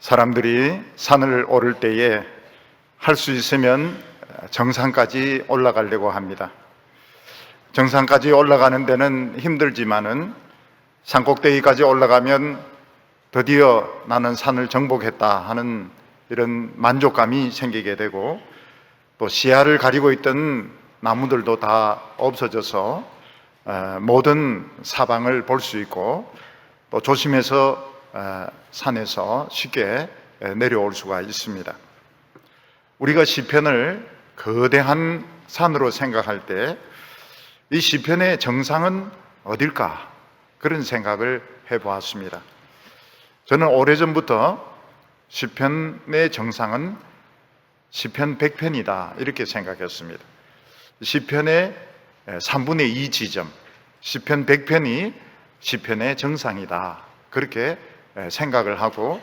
사람들이 산을 오를 때에 할 수 있으면 정상까지 올라가려고 합니다. 정상까지 올라가는 데는 힘들지만은 산꼭대기까지 올라가면 드디어 나는 산을 정복했다 하는 이런 만족감이 생기게 되고, 또 시야를 가리고 있던 나무들도 다 없어져서 모든 사방을 볼 수 있고, 또 조심해서 산에서 쉽게 내려올 수가 있습니다. 우리가 시편을 거대한 산으로 생각할 때 이 시편의 정상은 어딜까? 그런 생각을 해보았습니다. 저는 오래전부터 시편의 정상은 시편 100편이다 이렇게 생각했습니다. 시편의 3분의 2 지점, 시편 100편이 시편의 정상이다 그렇게 생각을 하고,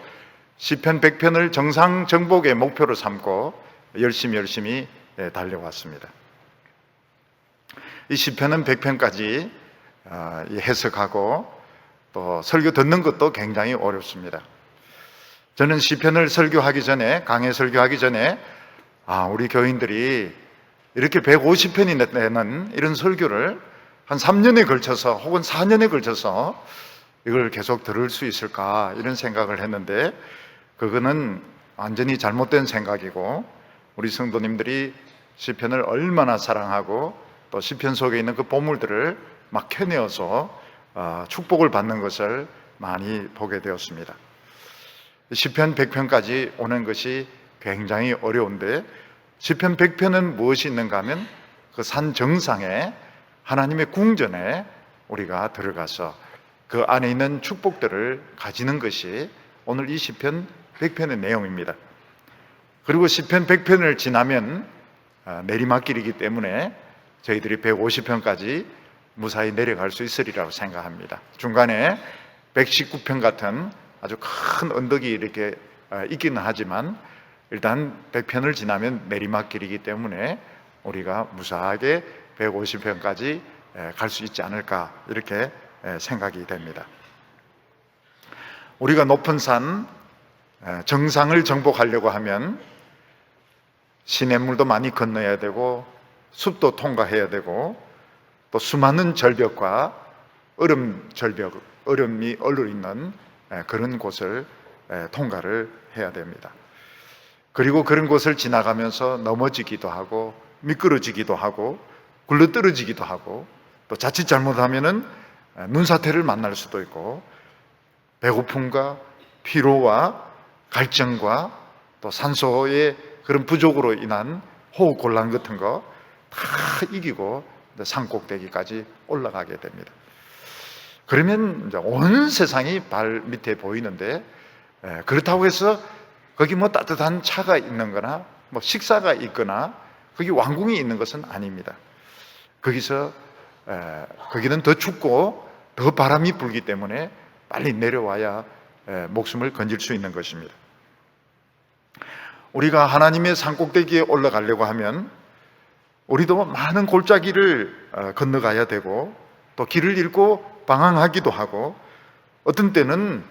시편 100편을 정상 정복의 목표로 삼고 열심히 달려왔습니다. 이 시편은 100편까지 해석하고 또 설교 듣는 것도 굉장히 어렵습니다. 저는 시편을 설교하기 전에, 강해 설교하기 전에 우리 교인들이 이렇게 150편이 되는 이런 설교를 한 3년에 걸쳐서 혹은 4년에 걸쳐서 이걸 계속 들을 수 있을까 이런 생각을 했는데, 그거는 완전히 잘못된 생각이고, 우리 성도님들이 시편을 얼마나 사랑하고 또 시편 속에 있는 그 보물들을 막 캐내어서 축복을 받는 것을 많이 보게 되었습니다. 시편 100편까지 오는 것이 굉장히 어려운데, 시편 100편은 무엇이 있는가 하면 그 산 정상에 하나님의 궁전에 우리가 들어가서 그 안에 있는 축복들을 가지는 것이 오늘 이 시편 100편의 내용입니다. 그리고 시편 100편을 지나면 내리막길이기 때문에 저희들이 150편까지 무사히 내려갈 수 있으리라고 생각합니다. 중간에 119편 같은 아주 큰 언덕이 이렇게 있기는 하지만 일단 100편을 지나면 내리막길이기 때문에 우리가 무사하게 150편까지 갈 수 있지 않을까 이렇게 생각이 됩니다. 우리가 높은 산 정상을 정복하려고 하면 시냇물도 많이 건너야 되고 숲도 통과해야 되고 또 수많은 절벽과 얼음이 얼어있는 그런 곳을 통과를 해야 됩니다. 그리고 그런 곳을 지나가면서 넘어지기도 하고 미끄러지기도 하고 굴러떨어지기도 하고, 또 자칫 잘못하면은 눈사태를 만날 수도 있고, 배고픔과 피로와 갈증과 또 산소의 그런 부족으로 인한 호흡 곤란 같은 거 다 이기고 산 꼭대기까지 올라가게 됩니다. 그러면 이제 온 세상이 발 밑에 보이는데, 그렇다고 해서 거기 뭐 따뜻한 차가 있는 거나 뭐 식사가 있거나 거기 왕궁이 있는 것은 아닙니다. 거기는 더 춥고 더 바람이 불기 때문에 빨리 내려와야 목숨을 건질 수 있는 것입니다. 우리가 하나님의 산꼭대기에 올라가려고 하면 우리도 많은 골짜기를 건너가야 되고, 또 길을 잃고 방황하기도 하고, 어떤 때는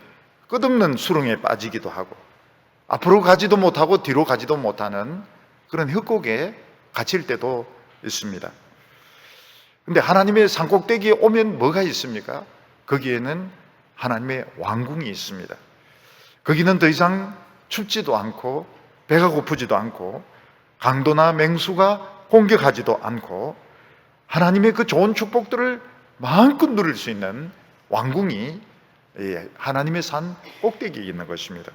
끝없는 수렁에 빠지기도 하고, 앞으로 가지도 못하고 뒤로 가지도 못하는 그런 흙곡에 갇힐 때도 있습니다. 그런데 하나님의 산꼭대기에 오면 뭐가 있습니까? 거기에는 하나님의 왕궁이 있습니다. 거기는 더 이상 춥지도 않고 배가 고프지도 않고 강도나 맹수가 공격하지도 않고 하나님의 그 좋은 축복들을 마음껏 누릴 수 있는 왕궁이 하나님의 산 꼭대기에 있는 것입니다.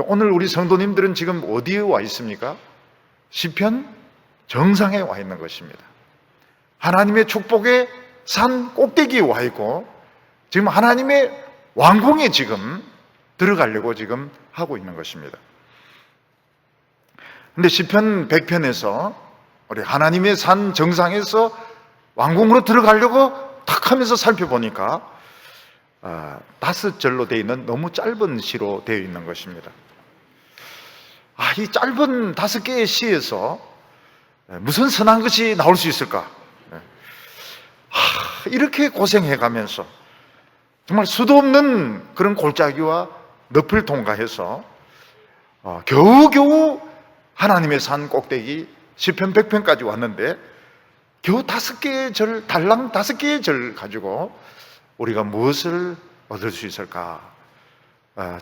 오늘 우리 성도님들은 지금 어디에 와 있습니까? 시편 정상에 와 있는 것입니다. 하나님의 축복의 산 꼭대기에 와 있고, 지금 하나님의 왕궁에 지금 들어가려고 지금 하고 있는 것입니다. 근데 시편 100편에서 우리 하나님의 산 정상에서 왕궁으로 들어가려고 탁 하면서 살펴보니까 5절로 되어 있는 너무 짧은 시로 되어 있는 것입니다. 이 짧은 5개의 시에서 무슨 선한 것이 나올 수 있을까? 이렇게 고생해 가면서 정말 수도 없는 그런 골짜기와 늪을 통과해서 겨우겨우 하나님의 산 꼭대기 시편 100편까지 왔는데 겨우 5개의 절, 달랑 5개의 절 가지고 우리가 무엇을 얻을 수 있을까?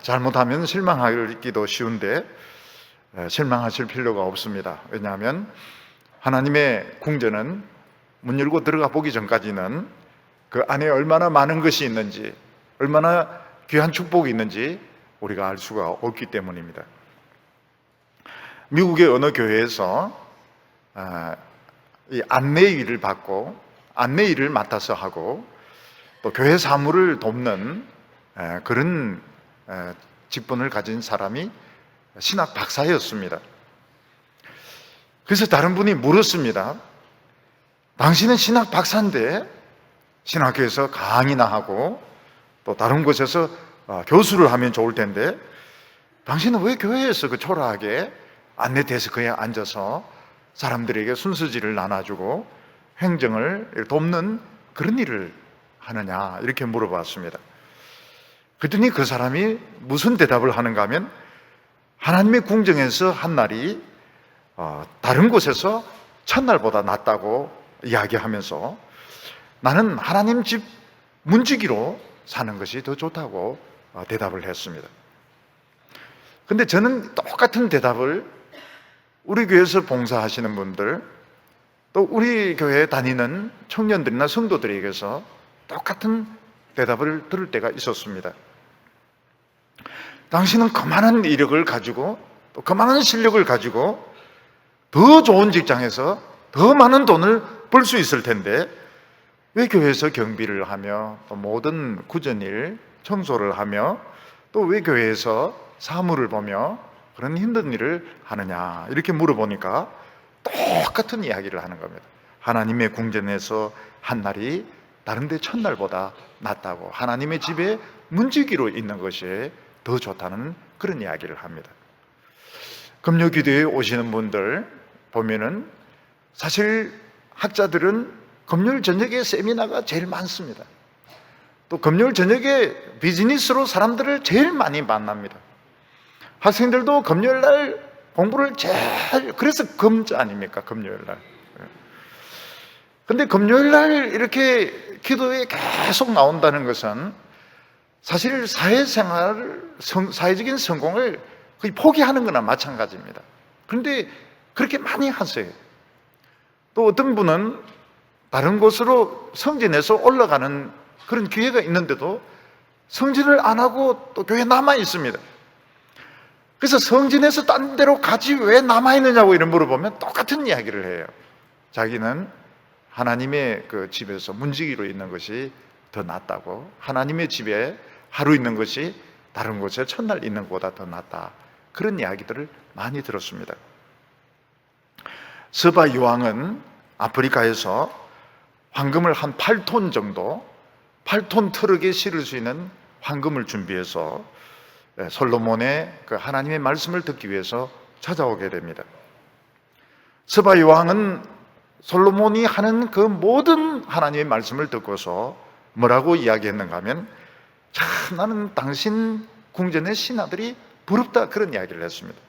잘못하면 실망하기도 쉬운데 실망하실 필요가 없습니다. 왜냐하면 하나님의 궁전은 문 열고 들어가 보기 전까지는 그 안에 얼마나 많은 것이 있는지, 얼마나 귀한 축복이 있는지 우리가 알 수가 없기 때문입니다. 미국의 어느 교회에서 이 안내 일을 받고 안내 일을 맡아서 하고 또 교회 사무를 돕는 그런 직분을 가진 사람이 신학 박사였습니다. 그래서 다른 분이 물었습니다. 당신은 신학 박사인데 신학교에서 강의나 하고 또 다른 곳에서 교수를 하면 좋을 텐데 당신은 왜 교회에서 그 초라하게 안내 데스크에 앉아서 사람들에게 순서지를 나눠주고 행정을 돕는 그런 일을 하느냐 이렇게 물어봤습니다. 그랬더니 그 사람이 무슨 대답을 하는가 하면 하나님의 궁정에서 한 날이 다른 곳에서 첫날보다 낫다고 이야기하면서 나는 하나님 집 문지기로 사는 것이 더 좋다고 대답을 했습니다. 근데 저는 똑같은 대답을 우리 교회에서 봉사하시는 분들 또 우리 교회에 다니는 청년들이나 성도들에게서 똑같은 대답을 들을 때가 있었습니다. 당신은 그만한 이력을 가지고 또 그만한 실력을 가지고 더 좋은 직장에서 더 많은 돈을 벌 수 있을 텐데 왜 교회에서 경비를 하며 또 모든 구전일, 청소를 하며 또 왜 교회에서 사무를 보며 그런 힘든 일을 하느냐 이렇게 물어보니까 똑같은 이야기를 하는 겁니다. 하나님의 궁전에서 한 날이 다른 데 첫날보다 낫다고 하나님의 집에 문지기로 있는 것이 더 좋다는 그런 이야기를 합니다. 금요 기도에 오시는 분들 보면은 사실 학자들은 금요일 저녁에 세미나가 제일 많습니다. 또 금요일 저녁에 비즈니스로 사람들을 제일 많이 만납니다. 학생들도 금요일 날 공부를 그래서 금자 아닙니까? 금요일 날. 근데 금요일 날 이렇게 기도에 계속 나온다는 것은 사실 사회적인 성공을 거의 포기하는 거나 마찬가지입니다. 그런데 그렇게 많이 하세요. 또 어떤 분은 다른 곳으로 성진해서 올라가는 그런 기회가 있는데도 성진을 안 하고 또 교회에 남아 있습니다. 그래서 성진에서 딴 데로 가지 왜 남아 있느냐고 이런 물어보면 똑같은 이야기를 해요. 자기는 하나님의 그 집에서 문지기로 있는 것이 더 낫다고, 하나님의 집에 하루 있는 것이 다른 곳에 첫날 있는 것보다 더 낫다, 그런 이야기들을 많이 들었습니다. 서바 여왕은 아프리카에서 황금을 한 8톤 정도, 8톤 트럭에 실을 수 있는 황금을 준비해서 솔로몬의 그 하나님의 말씀을 듣기 위해서 찾아오게 됩니다. 서바 여왕은 솔로몬이 하는 그 모든 하나님의 말씀을 듣고서 뭐라고 이야기했는가 하면 참 나는 당신 궁전의 신하들이 부럽다, 그런 이야기를 했습니다.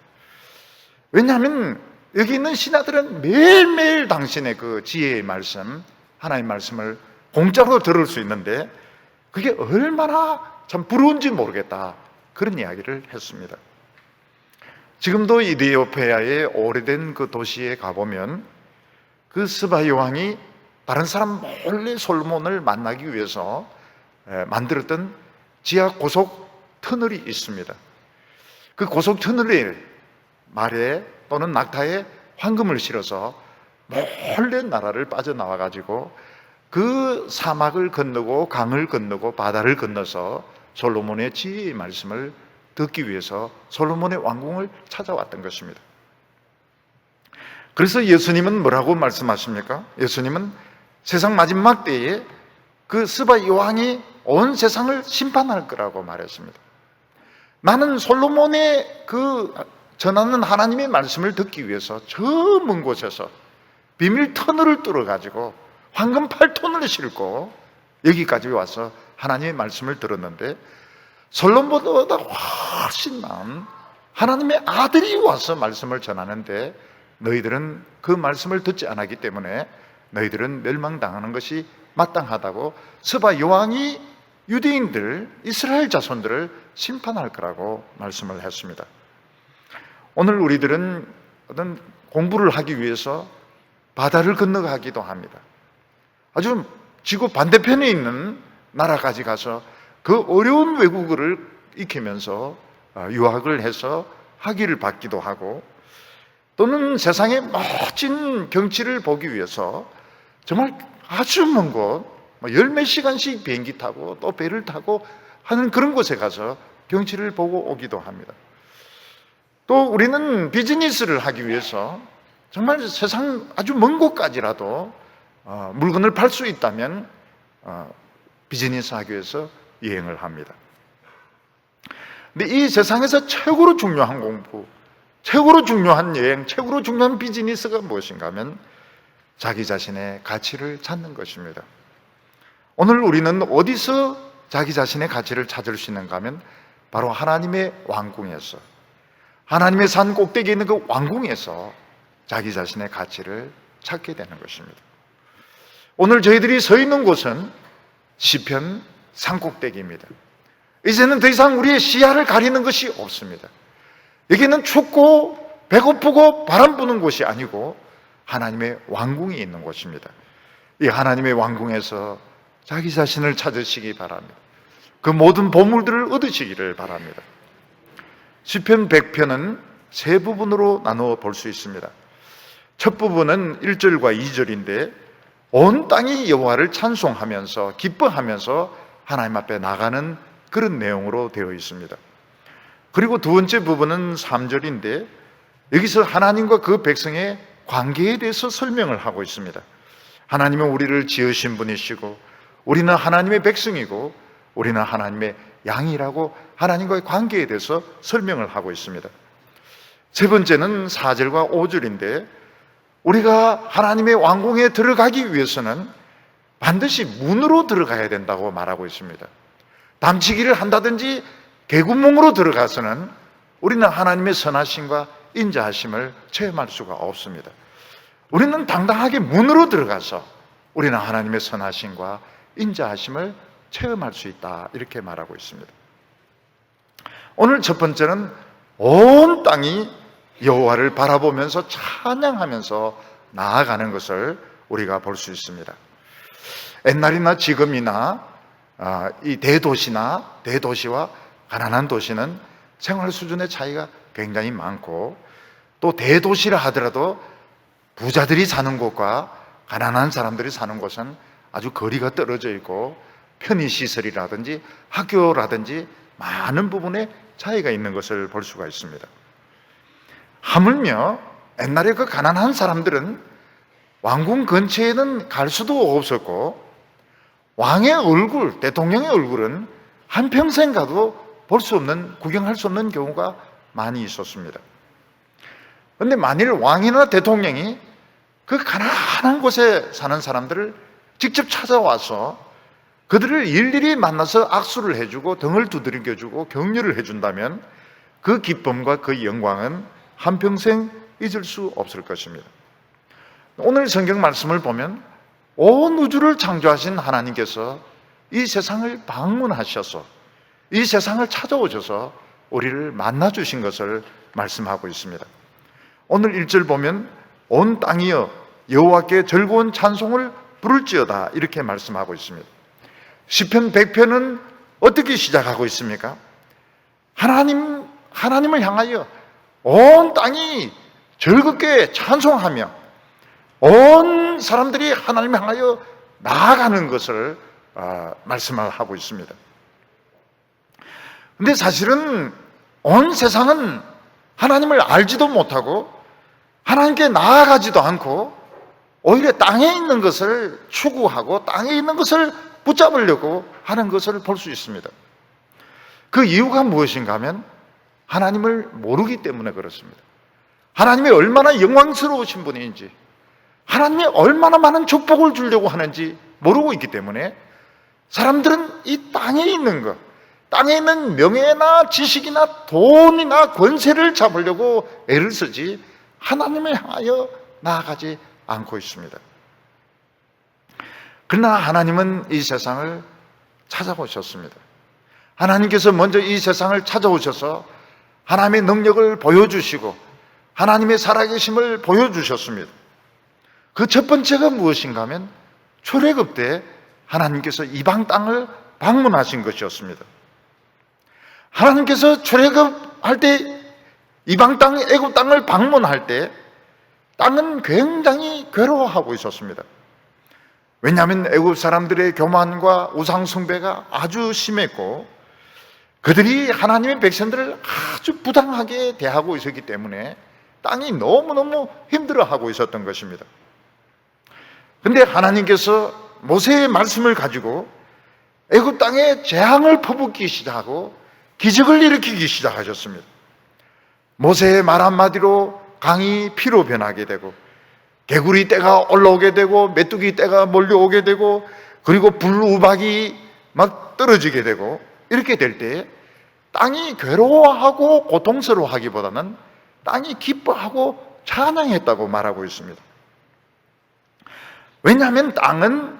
왜냐하면 여기 있는 신하들은 매일매일 당신의 그 지혜의 말씀, 하나님의 말씀을 공짜로 들을 수 있는데 그게 얼마나 참 부러운지 모르겠다, 그런 이야기를 했습니다. 지금도 이디오피아의 오래된 그 도시에 가보면 그 스바 여왕이 다른 사람 몰래 솔로몬을 만나기 위해서 만들었던 지하 고속 터널이 있습니다. 그 고속 터널에 말에 또는 낙타에 황금을 실어서 몰래 나라를 빠져나와 가지고 그 사막을 건너고 강을 건너고 바다를 건너서 솔로몬의 지혜의 말씀을 듣기 위해서 솔로몬의 왕궁을 찾아왔던 것입니다. 그래서 예수님은 뭐라고 말씀하십니까? 예수님은 세상 마지막 때에 그 스바 여왕이 온 세상을 심판할 거라고 말했습니다. 나는 솔로몬의 그 전하는 하나님의 말씀을 듣기 위해서 저 먼 곳에서 비밀 터널을 뚫어가지고 황금 8톤을 싣고 여기까지 와서 하나님의 말씀을 들었는데 솔로몬보다 훨씬 나은 하나님의 아들이 와서 말씀을 전하는데 너희들은 그 말씀을 듣지 않았기 때문에 너희들은 멸망당하는 것이 마땅하다고 스바 여왕이 유대인들, 이스라엘 자손들을 심판할 거라고 말씀을 했습니다. 오늘 우리들은 어떤 공부를 하기 위해서 바다를 건너가기도 합니다. 아주 지구 반대편에 있는 나라까지 가서 그 어려운 외국어를 익히면서 유학을 해서 학위를 받기도 하고, 또는 세상의 멋진 경치를 보기 위해서 정말 아주 먼 곳, 열 몇 시간씩 비행기 타고 또 배를 타고 하는 그런 곳에 가서 경치를 보고 오기도 합니다. 또 우리는 비즈니스를 하기 위해서 정말 세상 아주 먼 곳까지라도 물건을 팔 수 있다면 비즈니스 하기 위해서 여행을 합니다. 근데 이 세상에서 최고로 중요한 공부, 최고로 중요한 여행, 최고로 중요한 비즈니스가 무엇인가 하면 자기 자신의 가치를 찾는 것입니다. 오늘 우리는 어디서 자기 자신의 가치를 찾을 수 있는가 하면 바로 하나님의 왕궁에서, 하나님의 산 꼭대기에 있는 그 왕궁에서 자기 자신의 가치를 찾게 되는 것입니다. 오늘 저희들이 서 있는 곳은 시편 산꼭대기입니다. 이제는 더 이상 우리의 시야를 가리는 것이 없습니다. 여기는 춥고 배고프고 바람 부는 곳이 아니고 하나님의 왕궁이 있는 곳입니다. 이 하나님의 왕궁에서 자기 자신을 찾으시기 바랍니다. 그 모든 보물들을 얻으시기를 바랍니다. 시편 100편은 세 부분으로 나누어 볼 수 있습니다. 첫 부분은 1절과 2절인데 온 땅이 여호와를 찬송하면서 기뻐하면서 하나님 앞에 나가는 그런 내용으로 되어 있습니다. 그리고 두 번째 부분은 3절인데 여기서 하나님과 그 백성의 관계에 대해서 설명을 하고 있습니다. 하나님은 우리를 지으신 분이시고 우리는 하나님의 백성이고 우리는 하나님의 양이라고 하나님과의 관계에 대해서 설명을 하고 있습니다. 세 번째는 4절과 5절인데 우리가 하나님의 왕궁에 들어가기 위해서는 반드시 문으로 들어가야 된다고 말하고 있습니다. 담치기를 한다든지 개구멍으로 들어가서는 우리는 하나님의 선하심과 인자하심을 체험할 수가 없습니다. 우리는 당당하게 문으로 들어가서 우리는 하나님의 선하심과 인자하심을 체험할 수 있다, 이렇게 말하고 있습니다. 오늘 첫 번째는 온 땅이 여호와를 바라보면서 찬양하면서 나아가는 것을 우리가 볼 수 있습니다. 옛날이나 지금이나 이 대도시나 대도시와 가난한 도시는 생활 수준의 차이가 굉장히 많고, 또 대도시라 하더라도 부자들이 사는 곳과 가난한 사람들이 사는 곳은 아주 거리가 떨어져 있고 편의시설이라든지 학교라든지 많은 부분에 차이가 있는 것을 볼 수가 있습니다. 하물며 옛날에 그 가난한 사람들은 왕궁 근처에는 갈 수도 없었고 왕의 얼굴, 대통령의 얼굴은 한평생 가도 볼 수 없는, 구경할 수 없는 경우가 많이 있었습니다. 그런데 만일 왕이나 대통령이 그 가난한 곳에 사는 사람들을 직접 찾아와서 그들을 일일이 만나서 악수를 해주고 등을 두드려주고 격려를 해준다면 그 기쁨과 그 영광은 한평생 잊을 수 없을 것입니다. 오늘 성경 말씀을 보면 온 우주를 창조하신 하나님께서 이 세상을 방문하셔서 이 세상을 찾아오셔서 우리를 만나주신 것을 말씀하고 있습니다. 오늘 1절 보면 온 땅이여 여호와께 즐거운 찬송을 부를지어다, 이렇게 말씀하고 있습니다. 시편 100편은 어떻게 시작하고 있습니까? 하나님을 향하여 온 땅이 즐겁게 찬송하며 온 사람들이 하나님을 향하여 나아가는 것을 말씀을 하고 있습니다. 근데 사실은 온 세상은 하나님을 알지도 못하고 하나님께 나아가지도 않고 오히려 땅에 있는 것을 추구하고 땅에 있는 것을 붙잡으려고 하는 것을 볼 수 있습니다. 그 이유가 무엇인가 하면 하나님을 모르기 때문에 그렇습니다. 하나님이 얼마나 영광스러우신 분인지, 하나님이 얼마나 많은 축복을 주려고 하는지 모르고 있기 때문에 사람들은 이 땅에 있는 것, 땅에 있는 명예나 지식이나 돈이나 권세를 잡으려고 애를 쓰지 하나님을 향하여 나아가지 않고 있습니다. 그러나 하나님은 이 세상을 찾아오셨습니다. 하나님께서 먼저 이 세상을 찾아오셔서 하나님의 능력을 보여주시고 하나님의 살아계심을 보여주셨습니다. 그 첫 번째가 무엇인가 하면 출애굽 때 하나님께서 이방 땅을 방문하신 것이었습니다. 하나님께서 출애굽할 때 이방 땅, 애굽 땅을 방문할 때 땅은 굉장히 괴로워하고 있었습니다. 왜냐하면 애굽 사람들의 교만과 우상 숭배가 아주 심했고 그들이 하나님의 백성들을 아주 부당하게 대하고 있었기 때문에 땅이 너무너무 힘들어하고 있었던 것입니다. 그런데 하나님께서 모세의 말씀을 가지고 애굽 땅에 재앙을 퍼붓기 시작하고 기적을 일으키기 시작하셨습니다. 모세의 말 한마디로 강이 피로 변하게 되고 개구리 떼가 올라오게 되고 메뚜기 떼가 몰려오게 되고 그리고 불우박이 막 떨어지게 되고 이렇게 될 때 땅이 괴로워하고 고통스러워하기보다는 땅이 기뻐하고 찬양했다고 말하고 있습니다. 왜냐하면 땅은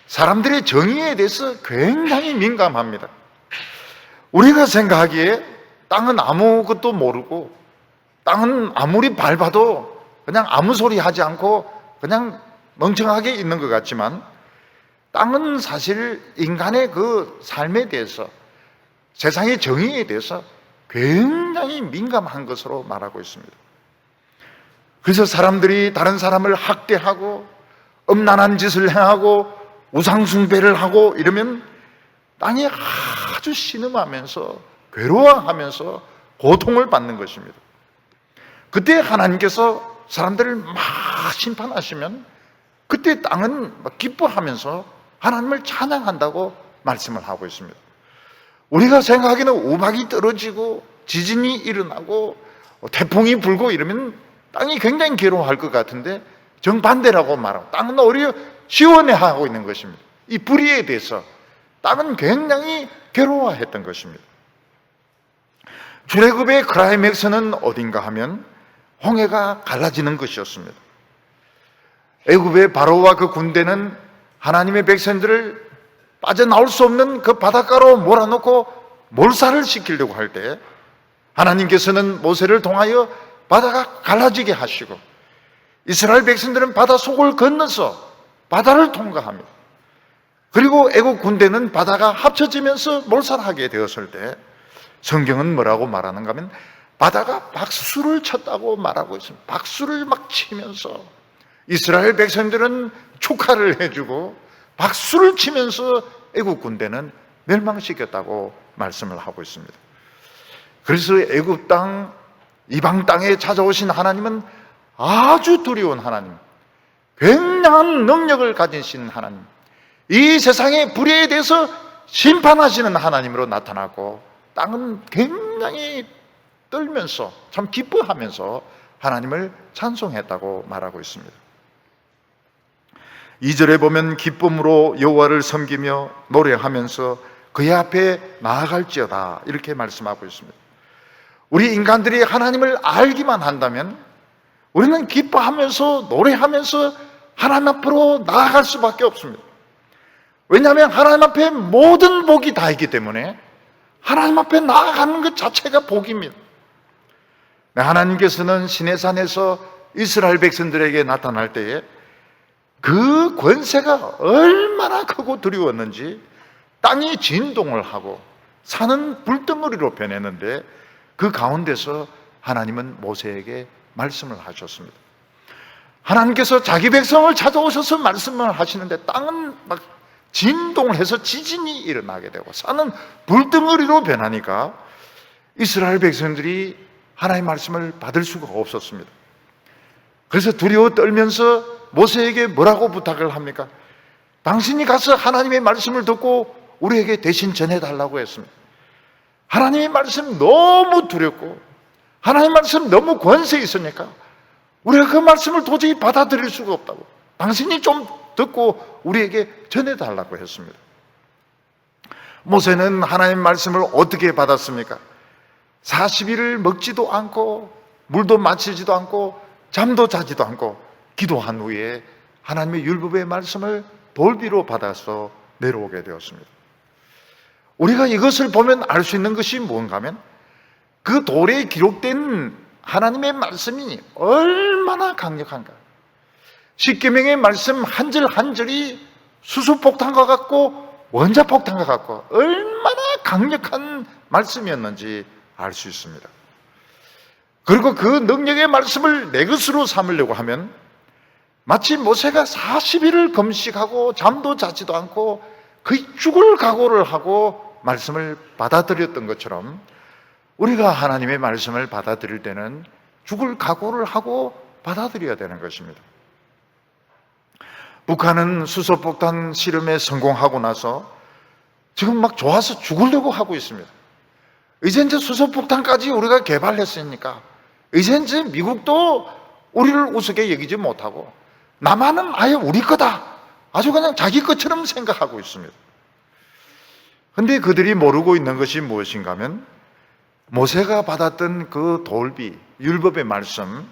사람들의 정의에 대해서 굉장히 민감합니다. 우리가 생각하기에 땅은 아무것도 모르고 땅은 아무리 밟아도 그냥 아무 소리 하지 않고 그냥 멍청하게 있는 것 같지만 땅은 사실 인간의 그 삶에 대해서 세상의 정의에 대해서 굉장히 민감한 것으로 말하고 있습니다. 그래서 사람들이 다른 사람을 학대하고 음란한 짓을 행하고 우상숭배를 하고 이러면 땅이 아주 신음하면서 괴로워하면서 고통을 받는 것입니다. 그때 하나님께서 사람들을 막 심판하시면 그때 땅은 막 기뻐하면서 하나님을 찬양한다고 말씀을 하고 있습니다. 우리가 생각하기에는 우박이 떨어지고 지진이 일어나고 태풍이 불고 이러면 땅이 굉장히 괴로워할 것 같은데 정반대라고 말하고 땅은 오히려 시원해하고 있는 것입니다. 이 불의에 대해서 땅은 굉장히 괴로워했던 것입니다. 출애굽의 클라이맥스는 어딘가 하면 홍해가 갈라지는 것이었습니다. 애굽의 바로와 그 군대는 하나님의 백성들을 빠져나올 수 없는 그 바닷가로 몰아넣고 몰살을 시키려고 할 때 하나님께서는 모세를 통하여 바다가 갈라지게 하시고 이스라엘 백성들은 바다 속을 건너서 바다를 통과합니다. 그리고 애국 군대는 바다가 합쳐지면서 몰살하게 되었을 때 성경은 뭐라고 말하는가 하면 바다가 박수를 쳤다고 말하고 있습니다. 박수를 막 치면서 이스라엘 백성들은 축하를 해주고 박수를 치면서 애국 군대는 멸망시켰다고 말씀을 하고 있습니다. 그래서 애국 땅, 이방 땅에 찾아오신 하나님은 아주 두려운 하나님, 굉장한 능력을 가지신 하나님, 이 세상의 불의에 대해서 심판하시는 하나님으로 나타나고 땅은 굉장히 떨면서 참 기뻐하면서 하나님을 찬송했다고 말하고 있습니다. 2절에 보면 기쁨으로 여호와를 섬기며 노래하면서 그의 앞에 나아갈지어다 이렇게 말씀하고 있습니다. 우리 인간들이 하나님을 알기만 한다면 우리는 기뻐하면서 노래하면서 하나님 앞으로 나아갈 수밖에 없습니다. 왜냐하면 하나님 앞에 모든 복이 다 있기 때문에 하나님 앞에 나아가는 것 자체가 복입니다. 하나님께서는 시내산에서 이스라엘 백성들에게 나타날 때에 그 권세가 얼마나 크고 두려웠는지 땅이 진동을 하고 산은 불덩어리로 변했는데 그 가운데서 하나님은 모세에게 말씀을 하셨습니다. 하나님께서 자기 백성을 찾아오셔서 말씀을 하시는데 땅은 막 진동을 해서 지진이 일어나게 되고 산은 불덩어리로 변하니까 이스라엘 백성들이 하나님의 말씀을 받을 수가 없었습니다. 그래서 두려워 떨면서 모세에게 뭐라고 부탁을 합니까? 당신이 가서 하나님의 말씀을 듣고 우리에게 대신 전해달라고 했습니다. 하나님의 말씀 너무 두렵고 하나님의 말씀 너무 권세 있으니까 우리가 그 말씀을 도저히 받아들일 수가 없다고 당신이 좀 듣고 우리에게 전해달라고 했습니다. 모세는 하나님의 말씀을 어떻게 받았습니까? 40일을 먹지도 않고 물도 마시지도 않고 잠도 자지도 않고 기도한 후에 하나님의 율법의 말씀을 돌비로 받아서 내려오게 되었습니다. 우리가 이것을 보면 알 수 있는 것이 무언가 하면 그 돌에 기록된 하나님의 말씀이 얼마나 강력한가. 십계명의 말씀 한 절 한 절이 수수폭탄과 같고 원자폭탄과 같고 얼마나 강력한 말씀이었는지 알 수 있습니다. 그리고 그 능력의 말씀을 내 것으로 삼으려고 하면 마치 모세가 40일을 금식하고 잠도 자지도 않고 거의 죽을 각오를 하고 말씀을 받아들였던 것처럼 우리가 하나님의 말씀을 받아들일 때는 죽을 각오를 하고 받아들여야 되는 것입니다. 북한은 수소폭탄 실험에 성공하고 나서 지금 막 좋아서 죽으려고 하고 있습니다. 이제 수소폭탄까지 우리가 개발했으니까 이제 미국도 우리를 우습게 여기지 못하고 남한은 아예 우리 거다, 아주 그냥 자기 것처럼 생각하고 있습니다. 그런데 그들이 모르고 있는 것이 무엇인가 하면 모세가 받았던 그 돌비, 율법의 말씀,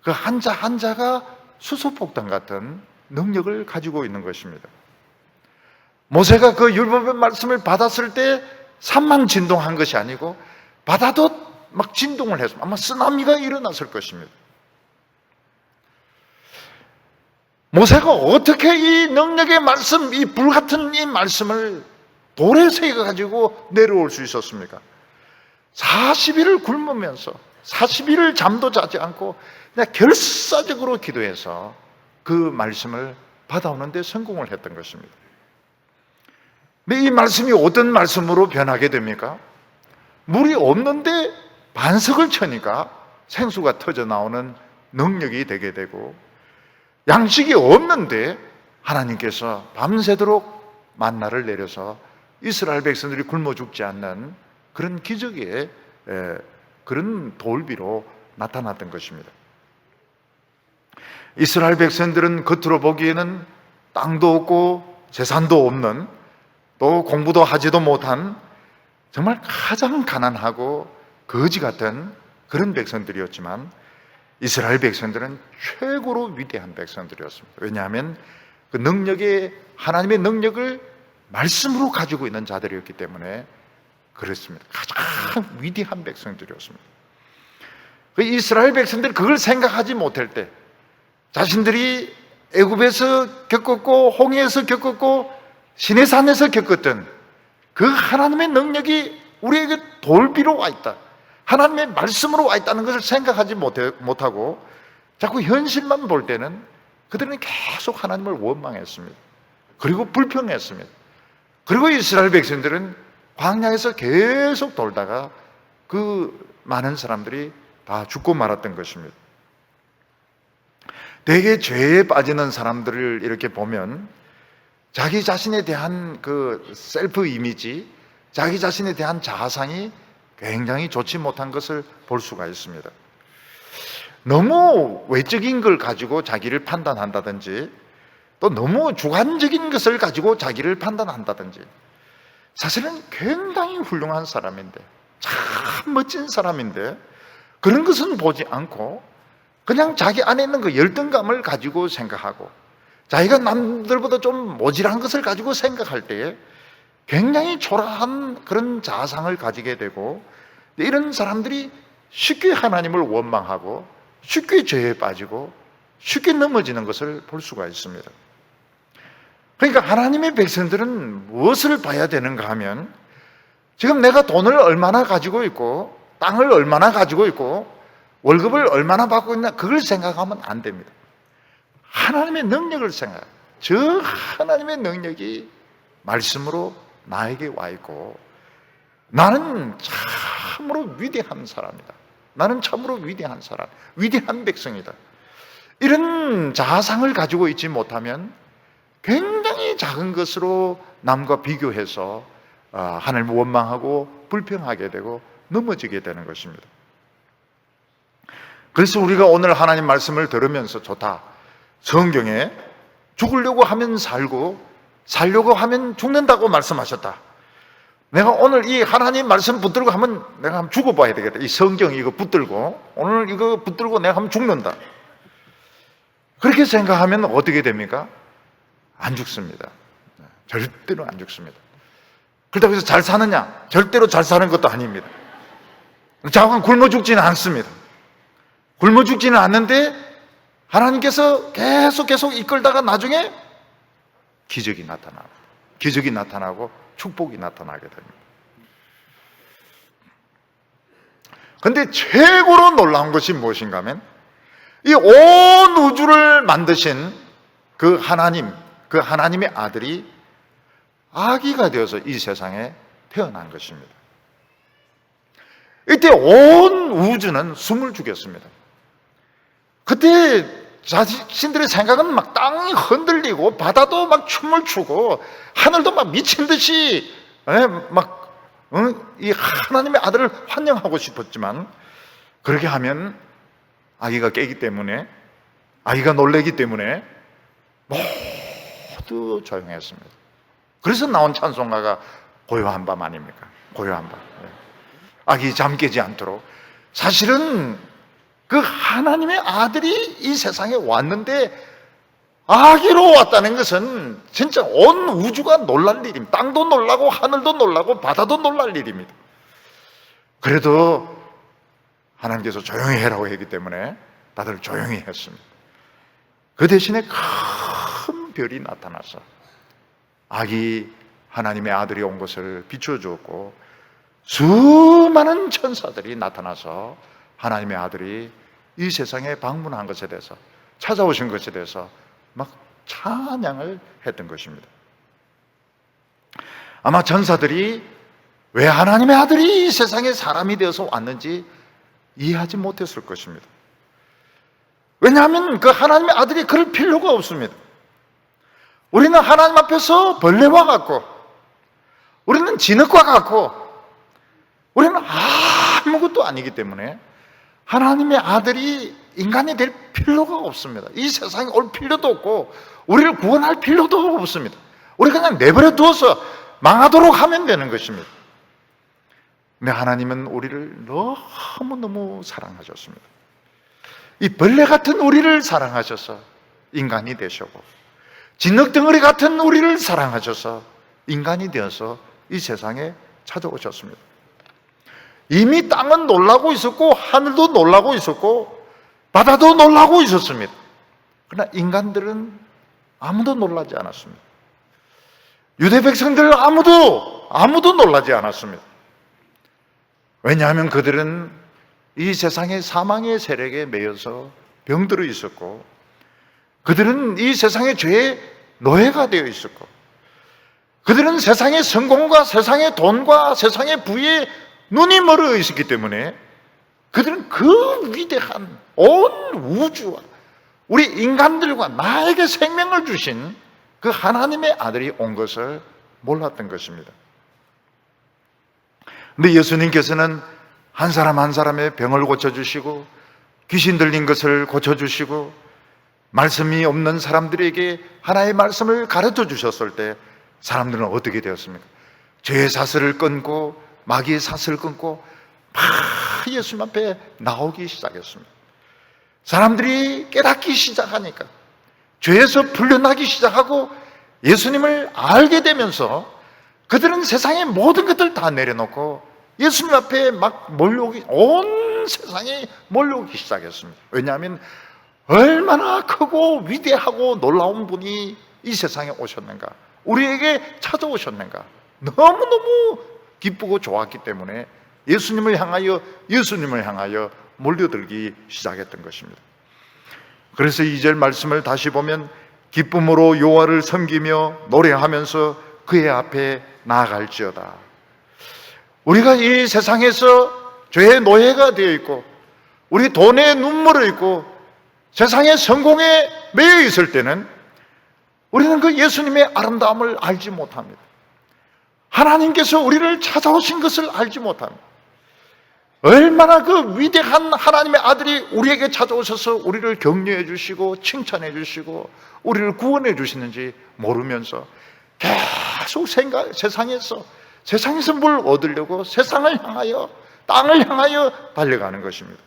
그 한자 한자가 수소폭탄 같은 능력을 가지고 있는 것입니다. 모세가 그 율법의 말씀을 받았을 때 산만 진동한 것이 아니고 바다도 막 진동을 해서 아마 쓰나미가 일어났을 것입니다. 모세가 어떻게 이 능력의 말씀, 이 불같은 이 말씀을 돌에 새겨가지고 내려올 수 있었습니까? 40일을 굶으면서 40일을 잠도 자지 않고 그냥 결사적으로 기도해서 그 말씀을 받아오는 데 성공을 했던 것입니다. 근데 이 말씀이 어떤 말씀으로 변하게 됩니까? 물이 없는데 반석을 쳐니까 생수가 터져 나오는 능력이 되게 되고, 양식이 없는데 하나님께서 밤새도록 만나를 내려서 이스라엘 백성들이 굶어 죽지 않는 그런 기적의 그런 돌비로 나타났던 것입니다. 이스라엘 백성들은 겉으로 보기에는 땅도 없고 재산도 없는, 또 공부도 하지도 못한 정말 가장 가난하고 거지 같은 그런 백성들이었지만 이스라엘 백성들은 최고로 위대한 백성들이었습니다. 왜냐하면 그 하나님의 능력을 말씀으로 가지고 있는 자들이었기 때문에 그렇습니다. 가장 위대한 백성들이었습니다. 그 이스라엘 백성들이 그걸 생각하지 못할 때, 자신들이 애굽에서 겪었고 홍해에서 겪었고 시내산에서 겪었던 그 하나님의 능력이 우리에게 돌비로 와 있다, 하나님의 말씀으로 와 있다는 것을 생각하지 못하고 자꾸 현실만 볼 때는 그들은 계속 하나님을 원망했습니다. 그리고 불평했습니다. 그리고 이스라엘 백성들은 광야에서 계속 돌다가 그 많은 사람들이 다 죽고 말았던 것입니다. 대개 죄에 빠지는 사람들을 이렇게 보면 자기 자신에 대한 그 셀프 이미지, 자기 자신에 대한 자아상이 굉장히 좋지 못한 것을 볼 수가 있습니다. 너무 외적인 걸 가지고 자기를 판단한다든지, 또 너무 주관적인 것을 가지고 자기를 판단한다든지, 사실은 굉장히 훌륭한 사람인데, 참 멋진 사람인데 그런 것은 보지 않고 그냥 자기 안에 있는 그 열등감을 가지고 생각하고 자기가 남들보다 좀 모질한 것을 가지고 생각할 때에 굉장히 초라한 그런 자아상을 가지게 되고, 이런 사람들이 쉽게 하나님을 원망하고 쉽게 죄에 빠지고 쉽게 넘어지는 것을 볼 수가 있습니다. 그러니까 하나님의 백성들은 무엇을 봐야 되는가 하면, 지금 내가 돈을 얼마나 가지고 있고 땅을 얼마나 가지고 있고 월급을 얼마나 받고 있나, 그걸 생각하면 안 됩니다. 하나님의 능력을 생각해요. 저 하나님의 능력이 말씀으로 나에게 와 있고 나는 참으로 위대한 사람이다, 나는 참으로 위대한 사람, 위대한 백성이다, 이런 자아상을 가지고 있지 못하면 굉장히 작은 것으로 남과 비교해서 하나님을 원망하고 불평하게 되고 넘어지게 되는 것입니다. 그래서 우리가 오늘 하나님 말씀을 들으면서 좋다, 성경에 죽으려고 하면 살고 살려고 하면 죽는다고 말씀하셨다, 내가 오늘 이 하나님 말씀 붙들고 내가 한번 죽어봐야 되겠다. 이 성경 이거 붙들고 오늘 이거 붙들고 내가 한번 죽는다. 그렇게 생각하면 어떻게 됩니까? 안 죽습니다. 절대로 안 죽습니다. 그렇다고 해서 잘 사느냐? 절대로 잘 사는 것도 아닙니다. 자꾸 굶어 죽지는 않습니다. 굶어 죽지는 않는데 하나님께서 계속 이끌다가 나중에 기적이 나타나고 축복이 나타나게 됩니다. 그런데 최고로 놀라운 것이 무엇인가 하면 이 온 우주를 만드신 그 하나님의 아들이 아기가 되어서 이 세상에 태어난 것입니다. 이때 온 우주는 숨을 죽였습니다. 그때 자신들의 생각은 막 땅이 흔들리고 바다도 막 춤을 추고 하늘도 막 미친 듯이 이 하나님의 아들을 환영하고 싶었지만 그렇게 하면 아기가 깨기 때문에, 아기가 놀래기 때문에 모두 조용했습니다. 그래서 나온 찬송가가 고요한 밤 아닙니까? 고요한 밤. 아기 잠 깨지 않도록. 사실은 그 하나님의 아들이 이 세상에 왔는데 아기로 왔다는 것은 진짜 온 우주가 놀랄 일입니다. 땅도 놀라고 하늘도 놀라고 바다도 놀랄 일입니다. 그래도 하나님께서 조용히 해라고 했기 때문에 다들 조용히 했습니다. 그 대신에 큰 별이 나타나서 아기 하나님의 아들이 온 것을 비춰주었고 수많은 천사들이 나타나서 하나님의 아들이 이 세상에 방문한 것에 대해서, 찾아오신 것에 대해서 막 찬양을 했던 것입니다. 아마 천사들이 왜 하나님의 아들이 이 세상에 사람이 되어서 왔는지 이해하지 못했을 것입니다. 왜냐하면 그 하나님의 아들이 그럴 필요가 없습니다. 우리는 하나님 앞에서 벌레와 같고, 우리는 진흙과 같고, 우리는 아무것도 아니기 때문에 하나님의 아들이 인간이 될 필요가 없습니다. 이 세상에 올 필요도 없고 우리를 구원할 필요도 없습니다. 우리가 그냥 내버려 두어서 망하도록 하면 되는 것입니다. 근데 하나님은 우리를 너무너무 사랑하셨습니다. 이 벌레 같은 우리를 사랑하셔서 인간이 되시고, 진흙덩어리 같은 우리를 사랑하셔서 인간이 되어서 이 세상에 찾아오셨습니다. 이미 땅은 놀라고 있었고 하늘도 놀라고 있었고 바다도 놀라고 있었습니다. 그러나 인간들은 아무도 놀라지 않았습니다. 유대 백성들 아무도 놀라지 않았습니다. 왜냐하면 그들은 이 세상의 사망의 세력에 매여서 병들어 있었고, 그들은 이 세상의 죄의 노예가 되어 있었고, 그들은 세상의 성공과 세상의 돈과 세상의 부에 눈이 멀어 있었기 때문에 그들은 그 위대한 온 우주와 우리 인간들과 나에게 생명을 주신 그 하나님의 아들이 온 것을 몰랐던 것입니다. 근데 예수님께서는 한 사람 한 사람의 병을 고쳐주시고 귀신 들린 것을 고쳐주시고 말씀이 없는 사람들에게 하나의 말씀을 가르쳐 주셨을 때 사람들은 어떻게 되었습니까? 죄의 사슬을 끊고 마귀의 사슬을 끊고 막 예수님 앞에 나오기 시작했습니다. 사람들이 깨닫기 시작하니까 죄에서 풀려나기 시작하고 예수님을 알게 되면서 그들은 세상의 모든 것들 다 내려놓고 예수님 앞에 막 온 세상이 몰려오기 시작했습니다. 왜냐하면 얼마나 크고 위대하고 놀라운 분이 이 세상에 오셨는가, 우리에게 찾아오셨는가 너무너무 기쁘고 좋았기 때문에 예수님을 향하여 몰려들기 시작했던 것입니다. 그래서 2절 말씀을 다시 보면 기쁨으로 여호와를 섬기며 노래하면서 그의 앞에 나아갈지어다. 우리가 이 세상에서 죄의 노예가 되어 있고 우리 돈에 눈물을 있고 세상의 성공에 매여 있을 때는 우리는 그 예수님의 아름다움을 알지 못합니다. 하나님께서 우리를 찾아오신 것을 알지 못합니다. 얼마나 그 위대한 하나님의 아들이 우리에게 찾아오셔서 우리를 격려해 주시고 칭찬해 주시고 우리를 구원해 주시는지 모르면서 계속 세상에서 세상에서 뭘 얻으려고 세상을 향하여, 땅을 향하여 달려가는 것입니다.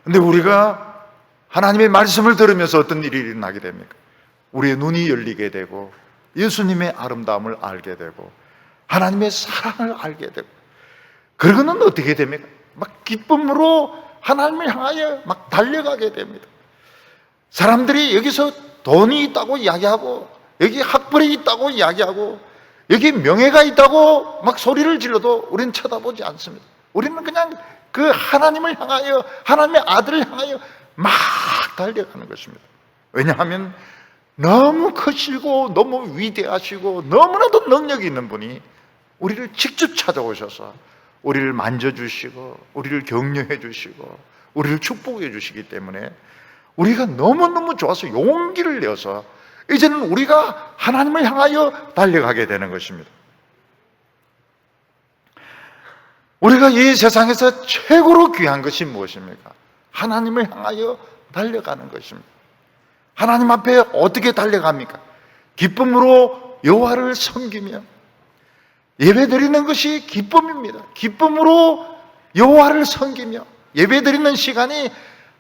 그런데 우리가 하나님의 말씀을 들으면서 어떤 일이 일어나게 됩니까? 우리의 눈이 열리게 되고 예수님의 아름다움을 알게 되고 하나님의 사랑을 알게 되고, 그러고는 어떻게 됩니까? 막 기쁨으로 하나님을 향하여 막 달려가게 됩니다. 사람들이 여기서 돈이 있다고 이야기하고, 여기 학벌이 있다고 이야기하고, 여기 명예가 있다고 막 소리를 질러도 우리는 쳐다보지 않습니다. 우리는 그냥 그 하나님을 향하여, 하나님의 아들을 향하여 막 달려가는 것입니다. 왜냐하면 너무 크시고 너무 위대하시고 너무나도 능력이 있는 분이 우리를 직접 찾아오셔서 우리를 만져주시고 우리를 격려해 주시고 우리를 축복해 주시기 때문에 우리가 너무너무 좋아서 용기를 내서 이제는 우리가 하나님을 향하여 달려가게 되는 것입니다. 우리가 이 세상에서 최고로 귀한 것이 무엇입니까? 하나님을 향하여 달려가는 것입니다. 하나님 앞에 어떻게 달려갑니까? 기쁨으로 여호와를 섬기며, 예배드리는 것이 기쁨입니다. 기쁨으로 여호와를 섬기며 예배드리는 시간이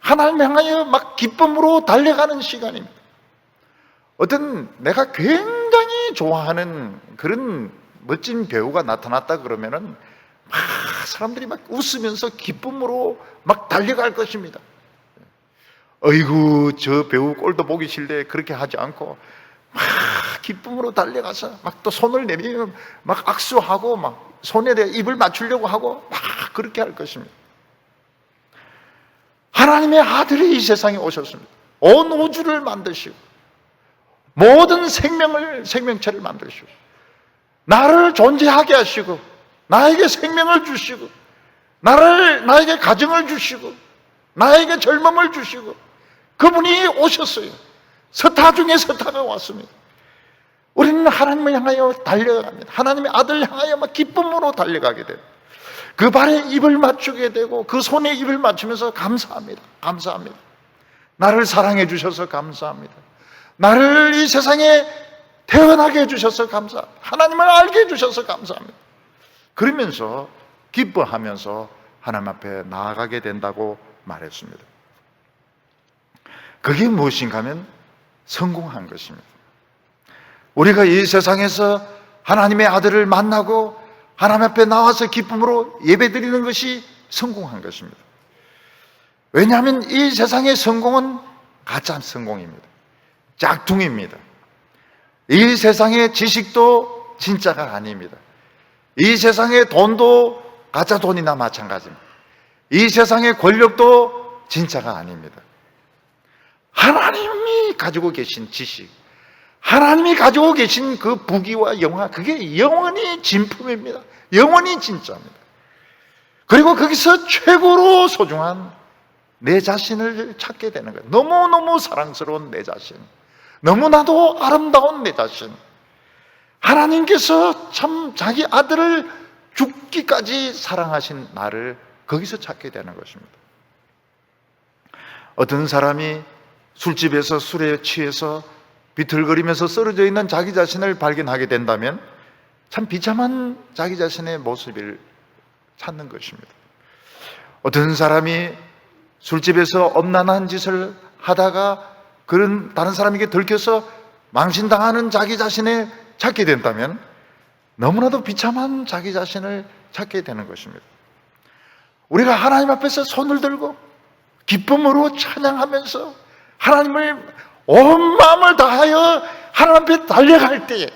하나님 향하여 막 기쁨으로 달려가는 시간입니다. 어떤 내가 굉장히 좋아하는 그런 멋진 배우가 나타났다 그러면은 막 사람들이 막 웃으면서 기쁨으로 막 달려갈 것입니다. 어이구, 저 배우 꼴도 보기 싫대, 그렇게 하지 않고 막 기쁨으로 달려가서 막 또 손을 내밀면 막 악수하고 막 손에 입을 맞추려고 하고 막 그렇게 할 것입니다. 하나님의 아들이 이 세상에 오셨습니다. 온 우주를 만드시고 모든 생명체를 만드시고 나를 존재하게 하시고 나에게 생명을 주시고 나에게 가정을 주시고 나에게 젊음을 주시고 그분이 오셨어요. 서타 중에 서타가 왔습니다. 우리는 하나님을 향하여 달려갑니다. 하나님의 아들 향하여 막 기쁨으로 달려가게 돼요. 그 발에 입을 맞추게 되고 그 손에 입을 맞추면서 감사합니다. 감사합니다. 나를 사랑해 주셔서 감사합니다. 나를 이 세상에 태어나게 해주셔서 감사합니다. 하나님을 알게 해주셔서 감사합니다. 그러면서 기뻐하면서 하나님 앞에 나아가게 된다고 말했습니다. 그게 무엇인가 하면 성공한 것입니다. 우리가 이 세상에서 하나님의 아들을 만나고 하나님 앞에 나와서 기쁨으로 예배드리는 것이 성공한 것입니다. 왜냐하면 이 세상의 성공은 가짜 성공입니다. 짝퉁입니다. 이 세상의 지식도 진짜가 아닙니다. 이 세상의 돈도 가짜 돈이나 마찬가지입니다. 이 세상의 권력도 진짜가 아닙니다. 하나님이 가지고 계신 지식, 하나님이 가지고 계신 그 부귀와 영화, 그게 영원히 진품입니다. 영원히 진짜입니다. 그리고 거기서 최고로 소중한 내 자신을 찾게 되는 거예요. 너무너무 사랑스러운 내 자신, 너무나도 아름다운 내 자신, 하나님께서 참 자기 아들을 죽기까지 사랑하신 나를 거기서 찾게 되는 것입니다. 어떤 사람이 술집에서 술에 취해서 비틀거리면서 쓰러져 있는 자기 자신을 발견하게 된다면 참 비참한 자기 자신의 모습을 찾는 것입니다. 어떤 사람이 술집에서 엄란한 짓을 하다가 그런 다른 사람에게 들켜서 망신당하는 자기 자신을 찾게 된다면 너무나도 비참한 자기 자신을 찾게 되는 것입니다. 우리가 하나님 앞에서 손을 들고 기쁨으로 찬양하면서 하나님을 온 마음을 다하여 하나님 앞에 달려갈 때에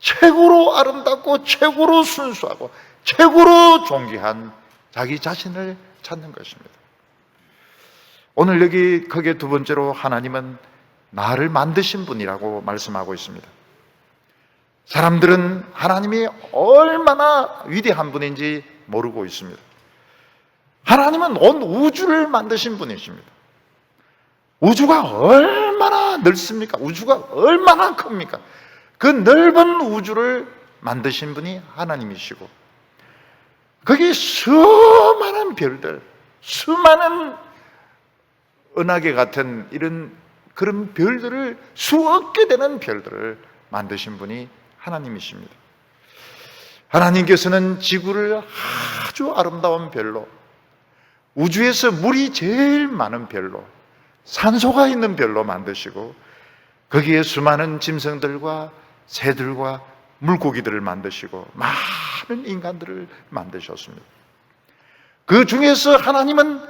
최고로 아름답고 최고로 순수하고 최고로 존귀한 자기 자신을 찾는 것입니다. 오늘 여기 크게 두 번째로 하나님은 나를 만드신 분이라고 말씀하고 있습니다. 사람들은 하나님이 얼마나 위대한 분인지 모르고 있습니다. 하나님은 온 우주를 만드신 분이십니다. 우주가 얼마나 넓습니까? 우주가 얼마나 큽니까? 그 넓은 우주를 만드신 분이 하나님이시고 거기 수많은 별들, 수많은 은하계 같은 이런 그런 별들을 수억 개 되는 별들을 만드신 분이 하나님이십니다. 하나님께서는 지구를 아주 아름다운 별로, 우주에서 물이 제일 많은 별로, 산소가 있는 별로 만드시고 거기에 수많은 짐승들과 새들과 물고기들을 만드시고 많은 인간들을 만드셨습니다. 그 중에서 하나님은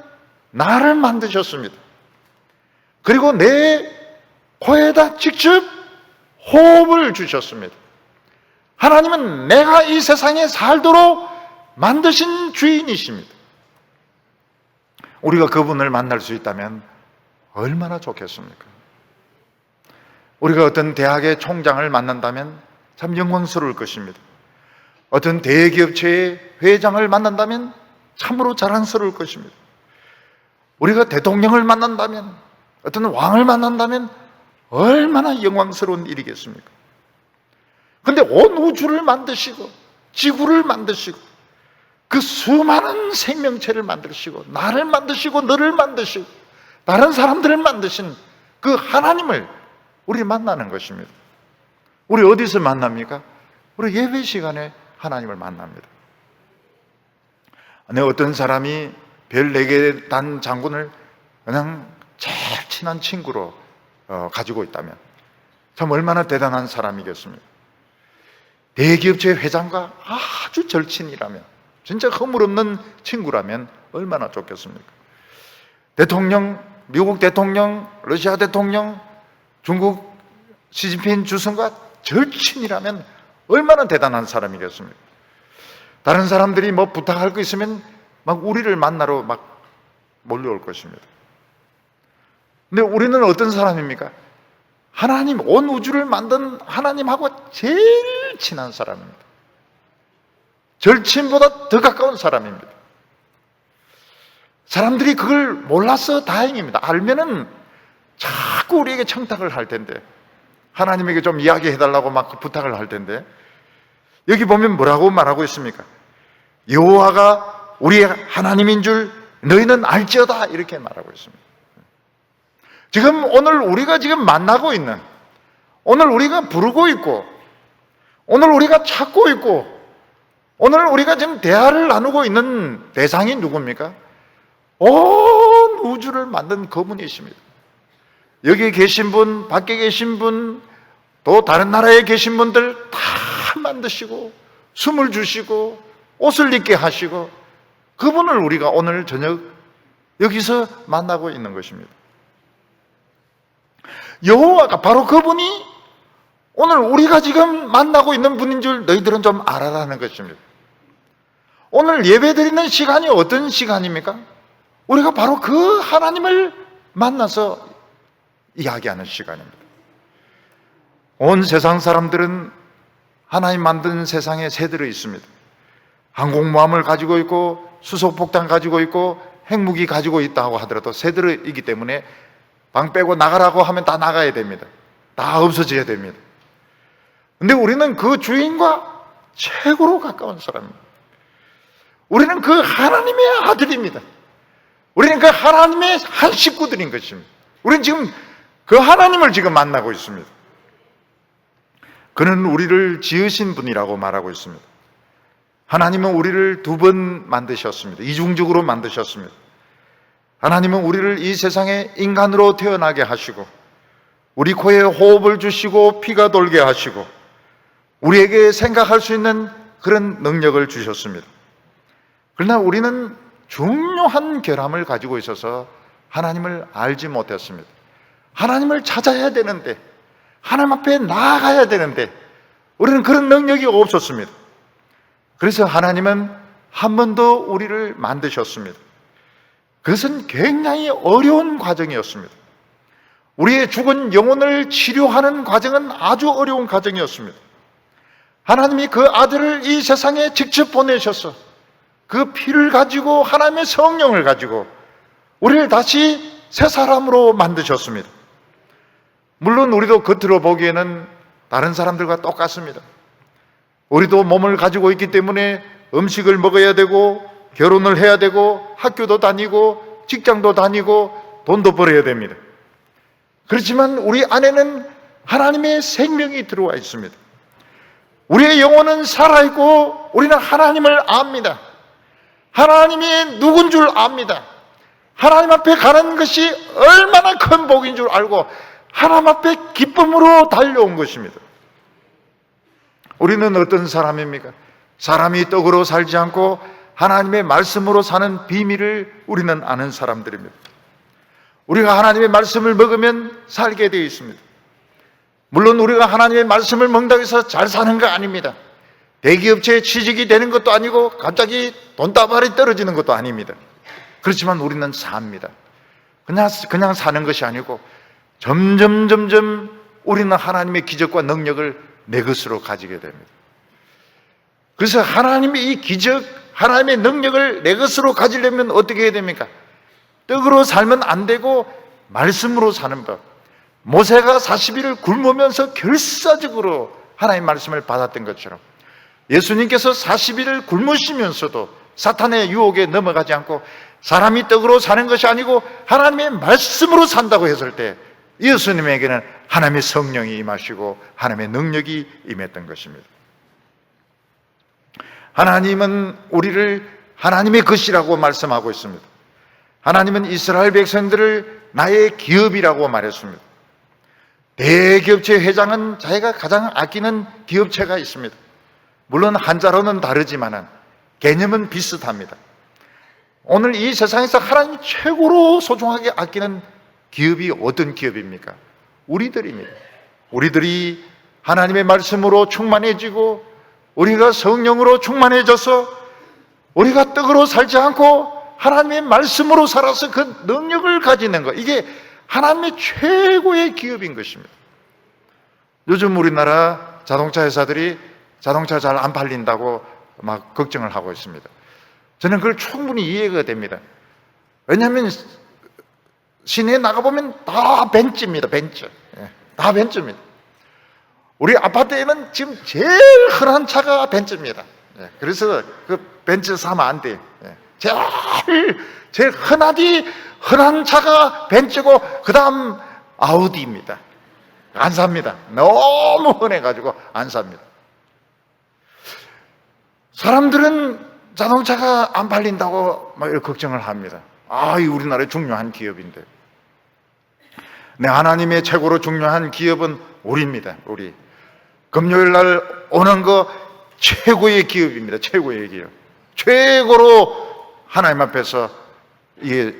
나를 만드셨습니다. 그리고 내 코에다 직접 호흡을 주셨습니다. 하나님은 내가 이 세상에 살도록 만드신 주인이십니다. 우리가 그분을 만날 수 있다면 얼마나 좋겠습니까? 우리가 어떤 대학의 총장을 만난다면 참 영광스러울 것입니다. 어떤 대기업체의 회장을 만난다면 참으로 자랑스러울 것입니다. 우리가 대통령을 만난다면, 어떤 왕을 만난다면 얼마나 영광스러운 일이겠습니까? 그런데 온 우주를 만드시고 지구를 만드시고 그 수많은 생명체를 만드시고 나를 만드시고 너를 만드시고 다른 사람들을 만드신 그 하나님을 우리 만나는 것입니다. 우리 어디서 만납니까? 우리 예배 시간에 하나님을 만납니다. 어떤 사람이 별 4개 단 장군을 그냥 제일 친한 친구로 가지고 있다면 참 얼마나 대단한 사람이겠습니까? 대기업체 회장과 아주 절친이라면, 진짜 허물없는 친구라면 얼마나 좋겠습니까? 대통령, 미국 대통령, 러시아 대통령, 중국 시진핑 주석과 절친이라면 얼마나 대단한 사람이겠습니까? 다른 사람들이 뭐 부탁할 거 있으면 막 우리를 만나러 막 몰려올 것입니다. 근데 우리는 어떤 사람입니까? 하나님, 온 우주를 만든 하나님하고 제일 친한 사람입니다. 절친보다 더 가까운 사람입니다. 사람들이 그걸 몰라서 다행입니다. 알면은 자꾸 우리에게 청탁을 할 텐데, 하나님에게 좀 이야기해달라고 막 부탁을 할 텐데, 여기 보면 뭐라고 말하고 있습니까? 여호와가 우리의 하나님인 줄 너희는 알지어다, 이렇게 말하고 있습니다. 지금 오늘 우리가 지금 만나고 있는, 오늘 우리가 부르고 있고, 오늘 우리가 찾고 있고, 오늘 우리가 지금 대화를 나누고 있는 대상이 누굽니까? 온 우주를 만든 그분이십니다. 여기 계신 분, 밖에 계신 분, 또 다른 나라에 계신 분들 다 만드시고 숨을 주시고 옷을 입게 하시고 그분을 우리가 오늘 저녁 여기서 만나고 있는 것입니다. 여호와가 바로 그분이 오늘 우리가 지금 만나고 있는 분인 줄 너희들은 좀 알아라는 것입니다. 오늘 예배드리는 시간이 어떤 시간입니까? 우리가 바로 그 하나님을 만나서 이야기하는 시간입니다. 온 세상 사람들은 하나님 만든 세상에 새들이 있습니다. 항공모함을 가지고 있고 수소폭탄 가지고 있고 핵무기 가지고 있다고 하더라도 새들이 있기 때문에 방 빼고 나가라고 하면 다 나가야 됩니다. 다 없어져야 됩니다. 근데 우리는 그 주인과 최고로 가까운 사람입니다. 우리는 그 하나님의 아들입니다. 우리는 그 하나님의 한 식구들인 것입니다. 우리는 지금 그 하나님을 지금 만나고 있습니다. 그는 우리를 지으신 분이라고 말하고 있습니다. 하나님은 우리를 2번 만드셨습니다. 이중적으로 만드셨습니다. 하나님은 우리를 이 세상에 인간으로 태어나게 하시고 우리 코에 호흡을 주시고 피가 돌게 하시고 우리에게 생각할 수 있는 그런 능력을 주셨습니다. 그러나 우리는 중요한 결함을 가지고 있어서 하나님을 알지 못했습니다. 하나님을 찾아야 되는데, 하나님 앞에 나아가야 되는데 우리는 그런 능력이 없었습니다. 그래서 하나님은 한 번 더 우리를 만드셨습니다. 그것은 굉장히 어려운 과정이었습니다. 우리의 죽은 영혼을 치료하는 과정은 아주 어려운 과정이었습니다. 하나님이 그 아들을 이 세상에 직접 보내셔서 그 피를 가지고 하나님의 성령을 가지고 우리를 다시 새 사람으로 만드셨습니다. 물론 우리도 겉으로 보기에는 다른 사람들과 똑같습니다. 우리도 몸을 가지고 있기 때문에 음식을 먹어야 되고 결혼을 해야 되고 학교도 다니고 직장도 다니고 돈도 벌어야 됩니다. 그렇지만 우리 안에는 하나님의 생명이 들어와 있습니다. 우리의 영혼은 살아있고 우리는 하나님을 압니다. 하나님이 누군 줄 압니다. 하나님 앞에 가는 것이 얼마나 큰 복인 줄 알고 하나님 앞에 기쁨으로 달려온 것입니다. 우리는 어떤 사람입니까? 사람이 떡으로 살지 않고 하나님의 말씀으로 사는 비밀을 우리는 아는 사람들입니다. 우리가 하나님의 말씀을 먹으면 살게 되어 있습니다. 물론 우리가 하나님의 말씀을 먹는다고 해서 잘 사는 거 아닙니다. 대기업체에 취직이 되는 것도 아니고 갑자기 돈다발이 떨어지는 것도 아닙니다. 그렇지만 우리는 삽니다. 그냥 사는 것이 아니고 점점 우리는 하나님의 기적과 능력을 내 것으로 가지게 됩니다. 그래서 하나님의 이 기적, 하나님의 능력을 내 것으로 가지려면 어떻게 해야 됩니까? 떡으로 살면 안 되고 말씀으로 사는 법. 모세가 40일을 굶으면서 결사적으로 하나님의 말씀을 받았던 것처럼 예수님께서 40일을 굶으시면서도 사탄의 유혹에 넘어가지 않고 사람이 떡으로 사는 것이 아니고 하나님의 말씀으로 산다고 했을 때 예수님에게는 하나님의 성령이 임하시고 하나님의 능력이 임했던 것입니다. 하나님은 우리를 하나님의 것이라고 말씀하고 있습니다. 하나님은 이스라엘 백성들을 나의 기업이라고 말했습니다. 대기업체 회장은 자기가 가장 아끼는 기업체가 있습니다. 물론 한자로는 다르지만 개념은 비슷합니다. 오늘 이 세상에서 하나님이 최고로 소중하게 아끼는 기업이 어떤 기업입니까? 우리들입니다. 우리들이 하나님의 말씀으로 충만해지고 우리가 성령으로 충만해져서 우리가 떡으로 살지 않고 하나님의 말씀으로 살아서 그 능력을 가지는 것, 이게 하나님의 최고의 기업인 것입니다. 요즘 우리나라 자동차 회사들이 자동차 잘 안 팔린다고 막 걱정을 하고 있습니다. 저는 그걸 충분히 이해가 됩니다. 왜냐하면 시내에 나가보면 다 벤츠입니다. 벤츠. 다 벤츠입니다. 우리 아파트에는 지금 제일 흔한 차가 벤츠입니다. 그래서 그 벤츠 사면 안 돼요. 제일 흔한 차가 벤츠고 그 다음 아우디입니다. 안 삽니다. 너무 흔해가지고 안 삽니다. 사람들은 자동차가 안 팔린다고 막 이렇게 걱정을 합니다. 이 우리나라의 중요한 기업인데. 네, 하나님의 최고로 중요한 기업은 우리입니다. 우리. 금요일 날 오는 거 최고의 기업입니다. 최고의 기업. 최고로 하나님 앞에서 이게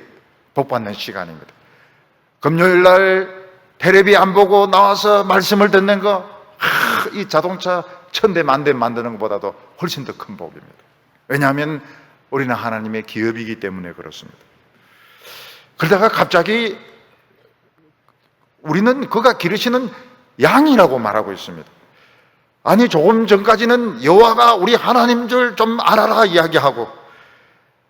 복받는 시간입니다. 금요일 날 텔레비 안 보고 나와서 말씀을 듣는 거, 이 자동차 1000대 만대 만드는 것보다도 훨씬 더 큰 복입니다. 왜냐하면 우리는 하나님의 기업이기 때문에 그렇습니다. 그러다가 갑자기 우리는 그가 기르시는 양이라고 말하고 있습니다. 아니, 조금 전까지는 여호와가 우리 하나님 줄 좀 알아라 이야기하고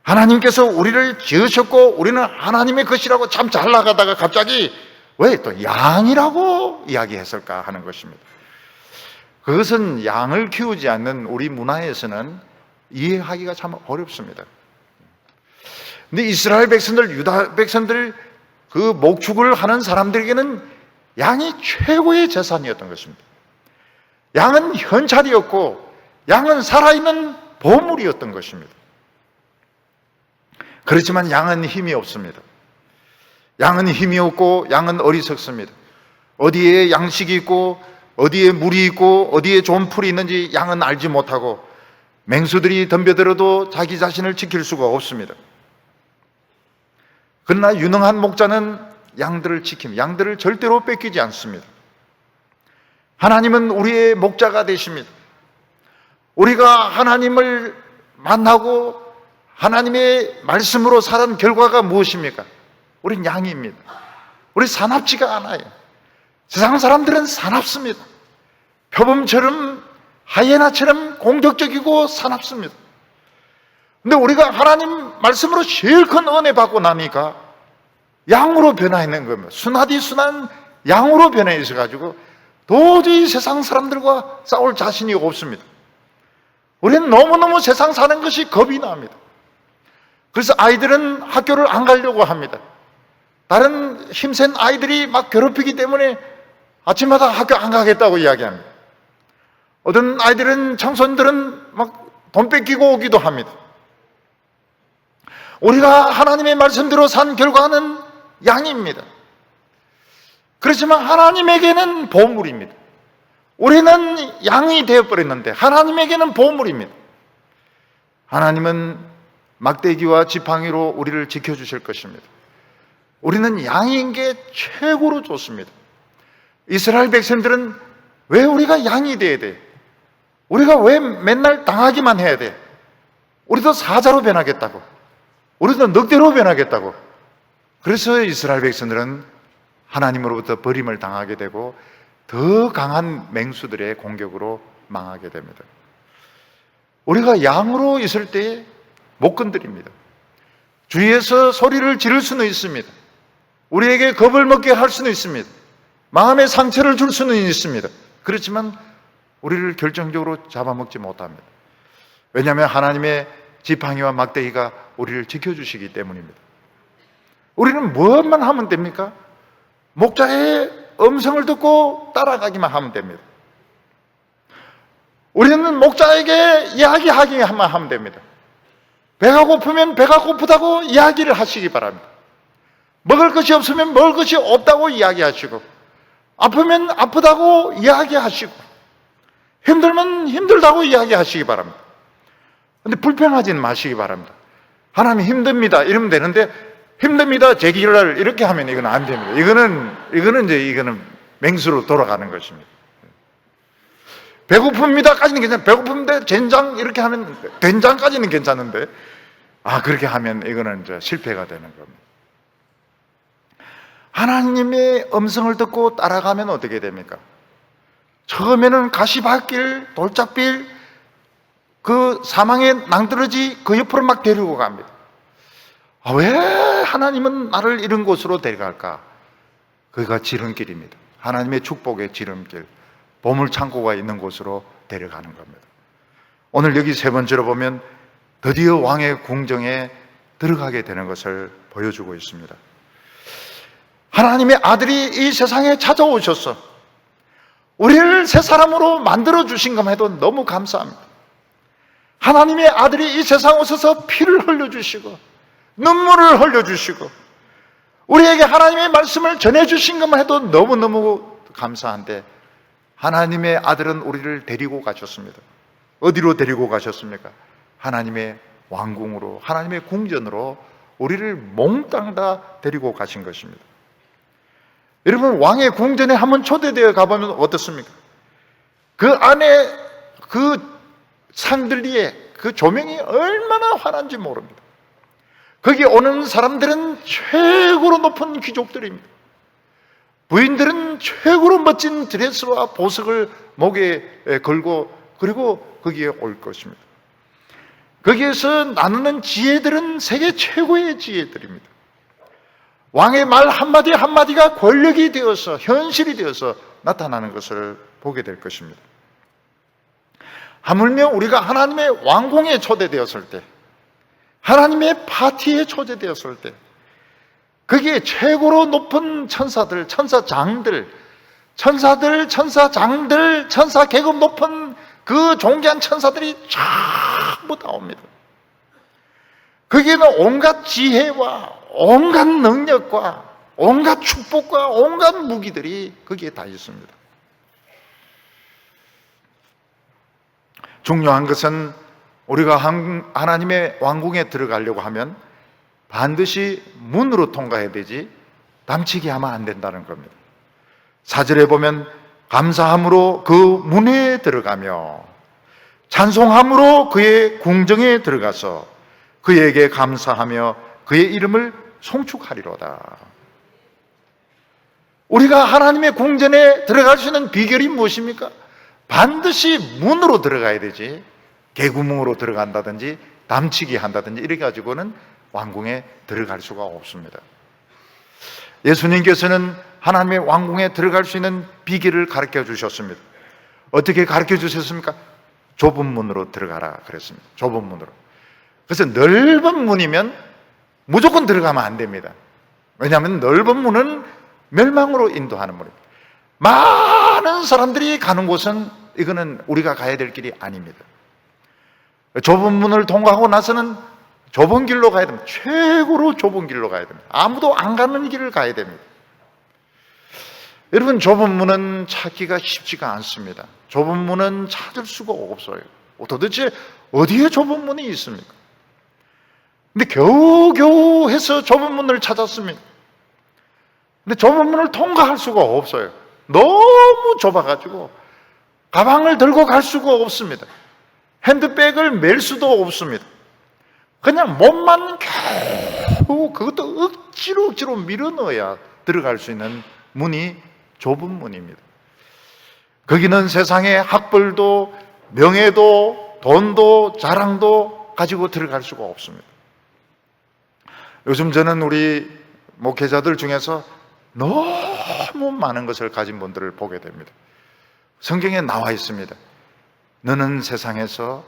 하나님께서 우리를 지으셨고 우리는 하나님의 것이라고 참 잘 나가다가 갑자기 왜 또 양이라고 이야기했을까 하는 것입니다. 그것은 양을 키우지 않는 우리 문화에서는 이해하기가 참 어렵습니다. 근데 이스라엘 백성들, 유다 백성들, 그 목축을 하는 사람들에게는 양이 최고의 재산이었던 것입니다. 양은 현찰이었고 양은 살아있는 보물이었던 것입니다. 그렇지만 양은 힘이 없습니다. 양은 힘이 없고 양은 어리석습니다. 어디에 양식이 있고 어디에 물이 있고 어디에 좋은 풀이 있는지 양은 알지 못하고 맹수들이 덤벼들어도 자기 자신을 지킬 수가 없습니다. 그러나 유능한 목자는 양들을 지킵니다. 양들을 절대로 뺏기지 않습니다. 하나님은 우리의 목자가 되십니다. 우리가 하나님을 만나고 하나님의 말씀으로 살은 결과가 무엇입니까? 우린 양입니다. 우리 사납지가 않아요. 세상 사람들은 사납습니다. 표범처럼 하이에나처럼 공격적이고 사납습니다. 근데 우리가 하나님 말씀으로 제일 큰 은혜 받고 나니까 양으로 변화했는 겁니다. 순하디 순한 양으로 변해 있어가지고 도저히 세상 사람들과 싸울 자신이 없습니다. 우리는 너무너무 세상 사는 것이 겁이 납니다. 그래서 아이들은 학교를 안 가려고 합니다. 다른 힘센 아이들이 막 괴롭히기 때문에 아침마다 학교 안 가겠다고 이야기합니다. 어떤 아이들은, 청소년들은 막 돈 뺏기고 오기도 합니다. 우리가 하나님의 말씀대로 산 결과는 양입니다. 그렇지만 하나님에게는 보물입니다. 우리는 양이 되어버렸는데 하나님에게는 보물입니다. 하나님은 막대기와 지팡이로 우리를 지켜주실 것입니다. 우리는 양인 게 최고로 좋습니다. 이스라엘 백성들은 왜 우리가 양이 돼야 돼? 우리가 왜 맨날 당하기만 해야 돼? 우리도 사자로 변하겠다고, 우리도 늑대로 변하겠다고. 그래서 이스라엘 백성들은 하나님으로부터 버림을 당하게 되고 더 강한 맹수들의 공격으로 망하게 됩니다. 우리가 양으로 있을 때 못 건드립니다. 주위에서 소리를 지를 수는 있습니다. 우리에게 겁을 먹게 할 수는 있습니다. 마음의 상처를 줄 수는 있습니다. 그렇지만 우리를 결정적으로 잡아먹지 못합니다. 왜냐하면 하나님의 지팡이와 막대기가 우리를 지켜주시기 때문입니다. 우리는 무엇만 하면 됩니까? 목자의 음성을 듣고 따라가기만 하면 됩니다. 우리는 목자에게 이야기하기만 하면 됩니다. 배가 고프면 배가 고프다고 이야기를 하시기 바랍니다. 먹을 것이 없으면 먹을 것이 없다고 이야기하시고, 아프면 아프다고 이야기하시고, 힘들면 힘들다고 이야기하시기 바랍니다. 근데 불평하지는 마시기 바랍니다. 하나님 힘듭니다 이러면 되는데, 힘듭니다 제기를 이렇게 하면 이건 안 됩니다. 이거는 맹수로 돌아가는 것입니다. 배고픕니다까지는 괜찮아요. 배고픈데 젠장 이렇게 하면, 된장까지는 괜찮은데, 그렇게 하면 이거는 이제 실패가 되는 겁니다. 하나님의 음성을 듣고 따라가면 어떻게 됩니까? 처음에는 가시밭길, 돌짝길, 그 사망의 낭떠러지 그 옆으로 막 데리고 갑니다. 왜 하나님은 나를 이런 곳으로 데려갈까? 그가 지름길입니다. 하나님의 축복의 지름길, 보물창고가 있는 곳으로 데려가는 겁니다. 오늘 여기 세 번째로 보면 드디어 왕의 궁정에 들어가게 되는 것을 보여주고 있습니다. 하나님의 아들이 이 세상에 찾아오셔서 우리를 새 사람으로 만들어 주신 것만 해도 너무 감사합니다. 하나님의 아들이 이 세상에 오셔서 피를 흘려주시고 눈물을 흘려주시고 우리에게 하나님의 말씀을 전해주신 것만 해도 너무너무 감사한데, 하나님의 아들은 우리를 데리고 가셨습니다. 어디로 데리고 가셨습니까? 하나님의 왕궁으로, 하나님의 궁전으로 우리를 몽땅 다 데리고 가신 것입니다. 여러분, 왕의 궁전에 한번 초대되어 가보면 어떻습니까? 그 안에 그 상들리에 그 조명이 얼마나 환한지 모릅니다. 거기 오는 사람들은 최고로 높은 귀족들입니다. 부인들은 최고로 멋진 드레스와 보석을 목에 걸고 그리고 거기에 올 것입니다. 거기에서 나누는 지혜들은 세계 최고의 지혜들입니다. 왕의 말 한마디 한마디가 권력이 되어서, 현실이 되어서 나타나는 것을 보게 될 것입니다. 하물며 우리가 하나님의 왕궁에 초대되었을 때, 하나님의 파티에 초대되었을 때, 거기에 최고로 높은 천사들, 천사장들, 천사장들, 천사 계급 높은 그 존귀한 천사들이 전부 다 옵니다. 거기에는 온갖 지혜와 온갖 능력과 온갖 축복과 온갖 무기들이 거기에 다 있습니다. 중요한 것은 우리가 하나님의 왕궁에 들어가려고 하면 반드시 문으로 통과해야 되지 남치기 하면 안 된다는 겁니다. 4절에 보면 감사함으로 그 문에 들어가며 찬송함으로 그의 궁정에 들어가서 그에게 감사하며 그의 이름을 송축하리로다. 우리가 하나님의 궁전에 들어갈 수 있는 비결이 무엇입니까? 반드시 문으로 들어가야 되지, 개구멍으로 들어간다든지 남치기 한다든지 이렇게 가지고는 왕궁에 들어갈 수가 없습니다. 예수님께서는 하나님의 왕궁에 들어갈 수 있는 비결을 가르쳐 주셨습니다. 어떻게 가르쳐 주셨습니까? 좁은 문으로 들어가라 그랬습니다. 좁은 문으로. 그래서 넓은 문이면 무조건 들어가면 안 됩니다. 왜냐하면 넓은 문은 멸망으로 인도하는 문입니다. 많은 사람들이 가는 곳은 이거는 우리가 가야 될 길이 아닙니다. 좁은 문을 통과하고 나서는 좁은 길로 가야 됩니다. 최고로 좁은 길로 가야 됩니다. 아무도 안 가는 길을 가야 됩니다. 여러분, 좁은 문은 찾기가 쉽지가 않습니다. 좁은 문은 찾을 수가 없어요. 도대체 어디에 좁은 문이 있습니까? 근데 겨우겨우 해서 좁은 문을 찾았습니다. 근데 좁은 문을 통과할 수가 없어요. 너무 좁아가지고 가방을 들고 갈 수가 없습니다. 핸드백을 멜 수도 없습니다. 그냥 몸만 겨우, 그것도 억지로 밀어 넣어야 들어갈 수 있는 문이 좁은 문입니다. 거기는 세상에 학벌도 명예도 돈도 자랑도 가지고 들어갈 수가 없습니다. 요즘 저는 우리 목회자들 중에서 너무 많은 것을 가진 분들을 보게 됩니다. 성경에 나와 있습니다. 너는 세상에서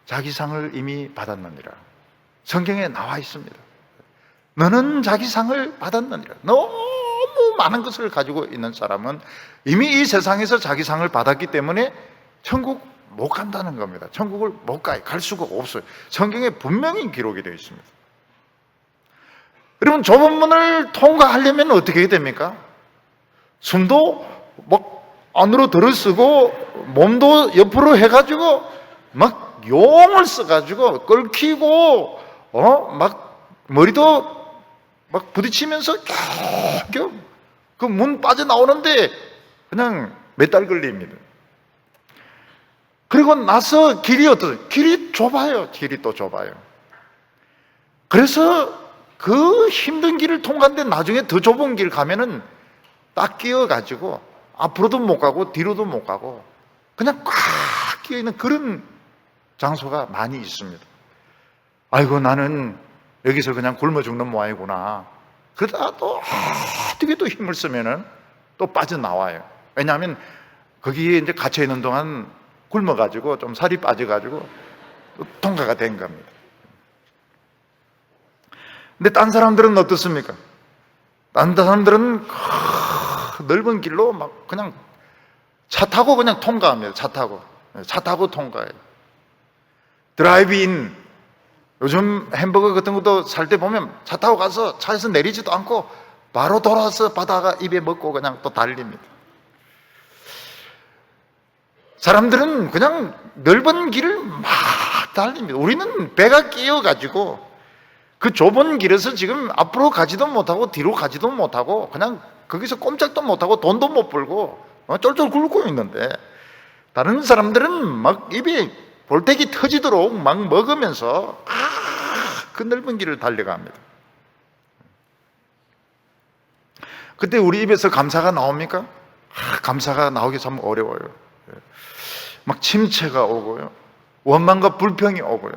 자기 상을 이미 받았느니라. 성경에 나와 있습니다. 너는 자기 상을 받았느니라. 너무 많은 것을 가지고 있는 사람은 이미 이 세상에서 자기 상을 받았기 때문에 천국 못 간다는 겁니다. 천국을 못 가요. 갈 수가 없어요. 성경에 분명히 기록이 되어 있습니다. 여러분, 좁은 문을 통과하려면 어떻게 해야 됩니까? 숨도 막 안으로 들어쓰고 몸도 옆으로 해가지고 막 용을 써가지고 끓기고 막 머리도 막 부딪히면서 겨우 그 문 빠져나오는데 그냥 몇 달 걸립니다. 그리고 나서 길이 어떠세요? 길이 좁아요. 길이 또 좁아요. 그래서 그 힘든 길을 통과하는데 나중에 더 좁은 길 가면은 딱 끼어가지고 앞으로도 못 가고 뒤로도 못 가고 그냥 꽉 끼어있는 그런 장소가 많이 있습니다. 아이고, 나는 여기서 그냥 굶어 죽는 모양이구나. 그러다가 또 어떻게 또 힘을 쓰면은 또 빠져나와요. 왜냐하면 거기에 이제 갇혀있는 동안 굶어가지고 좀 살이 빠져가지고 또 통과가 된 겁니다. 근데 딴 사람들은 어떻습니까? 딴 사람들은 넓은 길로 막 그냥 차 타고 그냥 통과합니다. 차 타고 통과해요. 드라이브인, 요즘 햄버거 같은 것도 살 때 보면 차 타고 가서 차에서 내리지도 않고 바로 돌아와서 받아가 입에 먹고 그냥 또 달립니다. 사람들은 그냥 넓은 길을 막 달립니다. 우리는 배가 끼어가지고 그 좁은 길에서 지금 앞으로 가지도 못하고 뒤로 가지도 못하고 그냥 거기서 꼼짝도 못하고 돈도 못 벌고 쫄쫄 굶고 있는데, 다른 사람들은 막 입이 볼때기 터지도록 막 먹으면서 그 넓은 길을 달려갑니다. 그때 우리 입에서 감사가 나옵니까? 감사가 나오기 참 어려워요. 막 침체가 오고요, 원망과 불평이 오고요.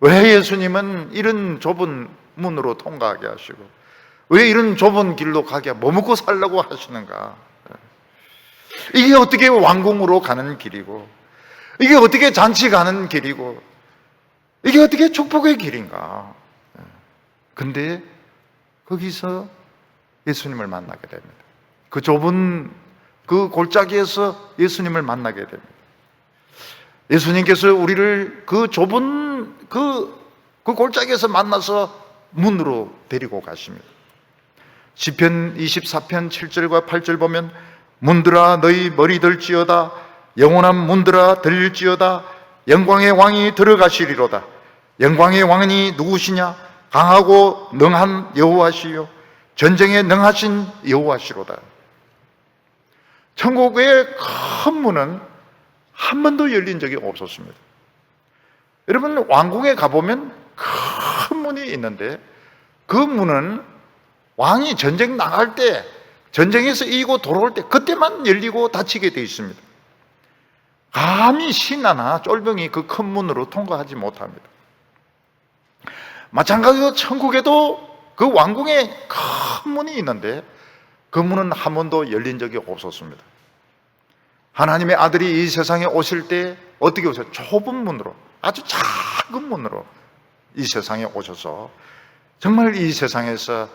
왜 예수님은 이런 좁은 문으로 통과하게 하시고 왜 이런 좁은 길로 가게 뭐 먹고 살려고 하시는가? 이게 어떻게 왕궁으로 가는 길이고, 이게 어떻게 잔치 가는 길이고, 이게 어떻게 축복의 길인가? 근데 거기서 예수님을 만나게 됩니다. 그 좁은 그 골짜기에서 예수님을 만나게 됩니다. 예수님께서 우리를 그 좁은 그 골짜기에서 만나서 문으로 데리고 가십니다. 시편 24편 7절과 8절 보면, 문들아 너희 머리 들지어다, 영원한 문들아 들릴지어다, 영광의 왕이 들어가시리로다. 영광의 왕이 누구시냐? 강하고 능한 여호와시요 전쟁에 능하신 여호와시로다. 천국의 큰 문은 한 번도 열린 적이 없었습니다. 여러분, 왕궁에 가보면 큰 문이 있는데 그 문은 왕이 전쟁 나갈 때, 전쟁에서 이기고 돌아올 때 그때만 열리고 닫히게 되어 있습니다. 감히 신하나 쫄병이 그 큰 문으로 통과하지 못합니다. 마찬가지로 천국에도 그 왕궁에 큰 문이 있는데 그 문은 한 번도 열린 적이 없었습니다. 하나님의 아들이 이 세상에 오실 때 어떻게 오셨어요? 좁은 문으로, 아주 작은 문으로 이 세상에 오셔서 정말 이 세상에서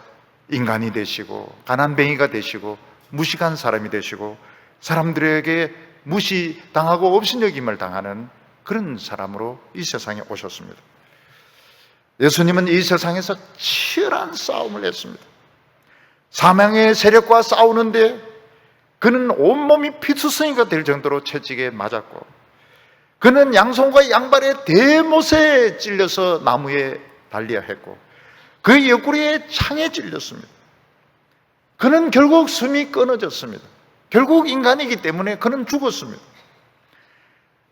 인간이 되시고 가난뱅이가 되시고 무식한 사람이 되시고 사람들에게 무시당하고 업신여김을 당하는 그런 사람으로 이 세상에 오셨습니다. 예수님은 이 세상에서 치열한 싸움을 했습니다. 사망의 세력과 싸우는데 그는 온몸이 피투성이가 될 정도로 채찍에 맞았고, 그는 양손과 양발에 대못에 찔려서 나무에 달려야 했고, 그 옆구리에 창에 찔렸습니다. 그는 결국 숨이 끊어졌습니다. 결국 인간이기 때문에 그는 죽었습니다.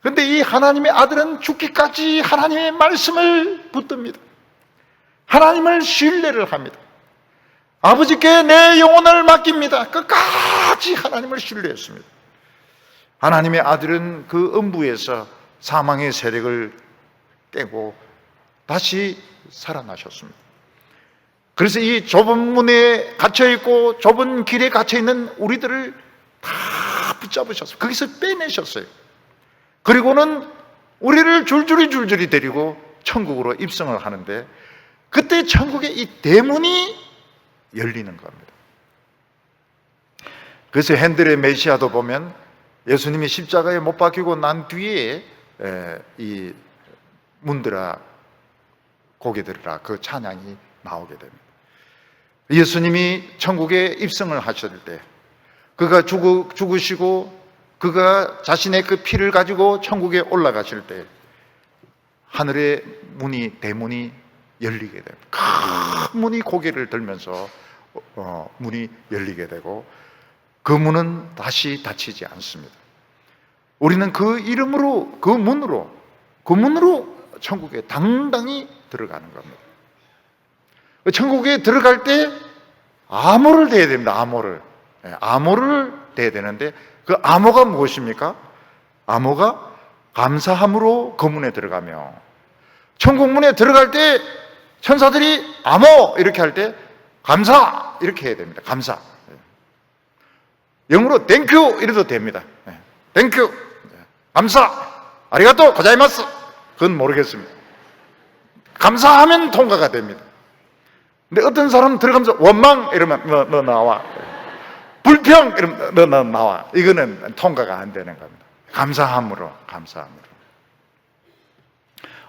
그런데 이 하나님의 아들은 죽기까지 하나님의 말씀을 붙듭니다. 하나님을 신뢰를 합니다. 아버지께 내 영혼을 맡깁니다. 끝까지 하나님을 신뢰했습니다. 하나님의 아들은 그 음부에서 사망의 세력을 깨고 다시 살아나셨습니다. 그래서 이 좁은 문에 갇혀있고 좁은 길에 갇혀있는 우리들을 다 붙잡으셨어요. 거기서 빼내셨어요. 그리고는 우리를 줄줄이 데리고 천국으로 입성을 하는데, 그때 천국의 이 대문이 열리는 겁니다. 그래서 핸델의 메시아도 보면 예수님이 십자가에 못 박히고 난 뒤에 이 문들아 고개 들으라, 그 찬양이 나오게 됩니다. 예수님이 천국에 입성을 하셨을 때, 그가 죽으시고 그가 자신의 그 피를 가지고 천국에 올라가실 때 하늘의 문이, 대문이 열리게 됩니다. 큰 문이 고개를 들면서 문이 열리게 되고, 그 문은 다시 닫히지 않습니다. 우리는 그 이름으로, 그 문으로 천국에 당당히 들어가는 겁니다. 천국에 들어갈 때 암호를 대야 됩니다. 암호를 대야 되는데, 그 암호가 무엇입니까? 암호가 감사함으로 그 문에 들어가며, 천국 문에 들어갈 때 천사들이 암호 이렇게 할 때 감사 이렇게 해야 됩니다. 감사. 영어로 땡큐 이래도 됩니다. 땡큐, 감사, 아리가또 고자이마스, 그건 모르겠습니다. 감사하면 통과가 됩니다. 근데 어떤 사람은 들어가면서 원망 이러면 너 나와, 불평 이러면 너 나와, 이거는 통과가 안 되는 겁니다. 감사함으로.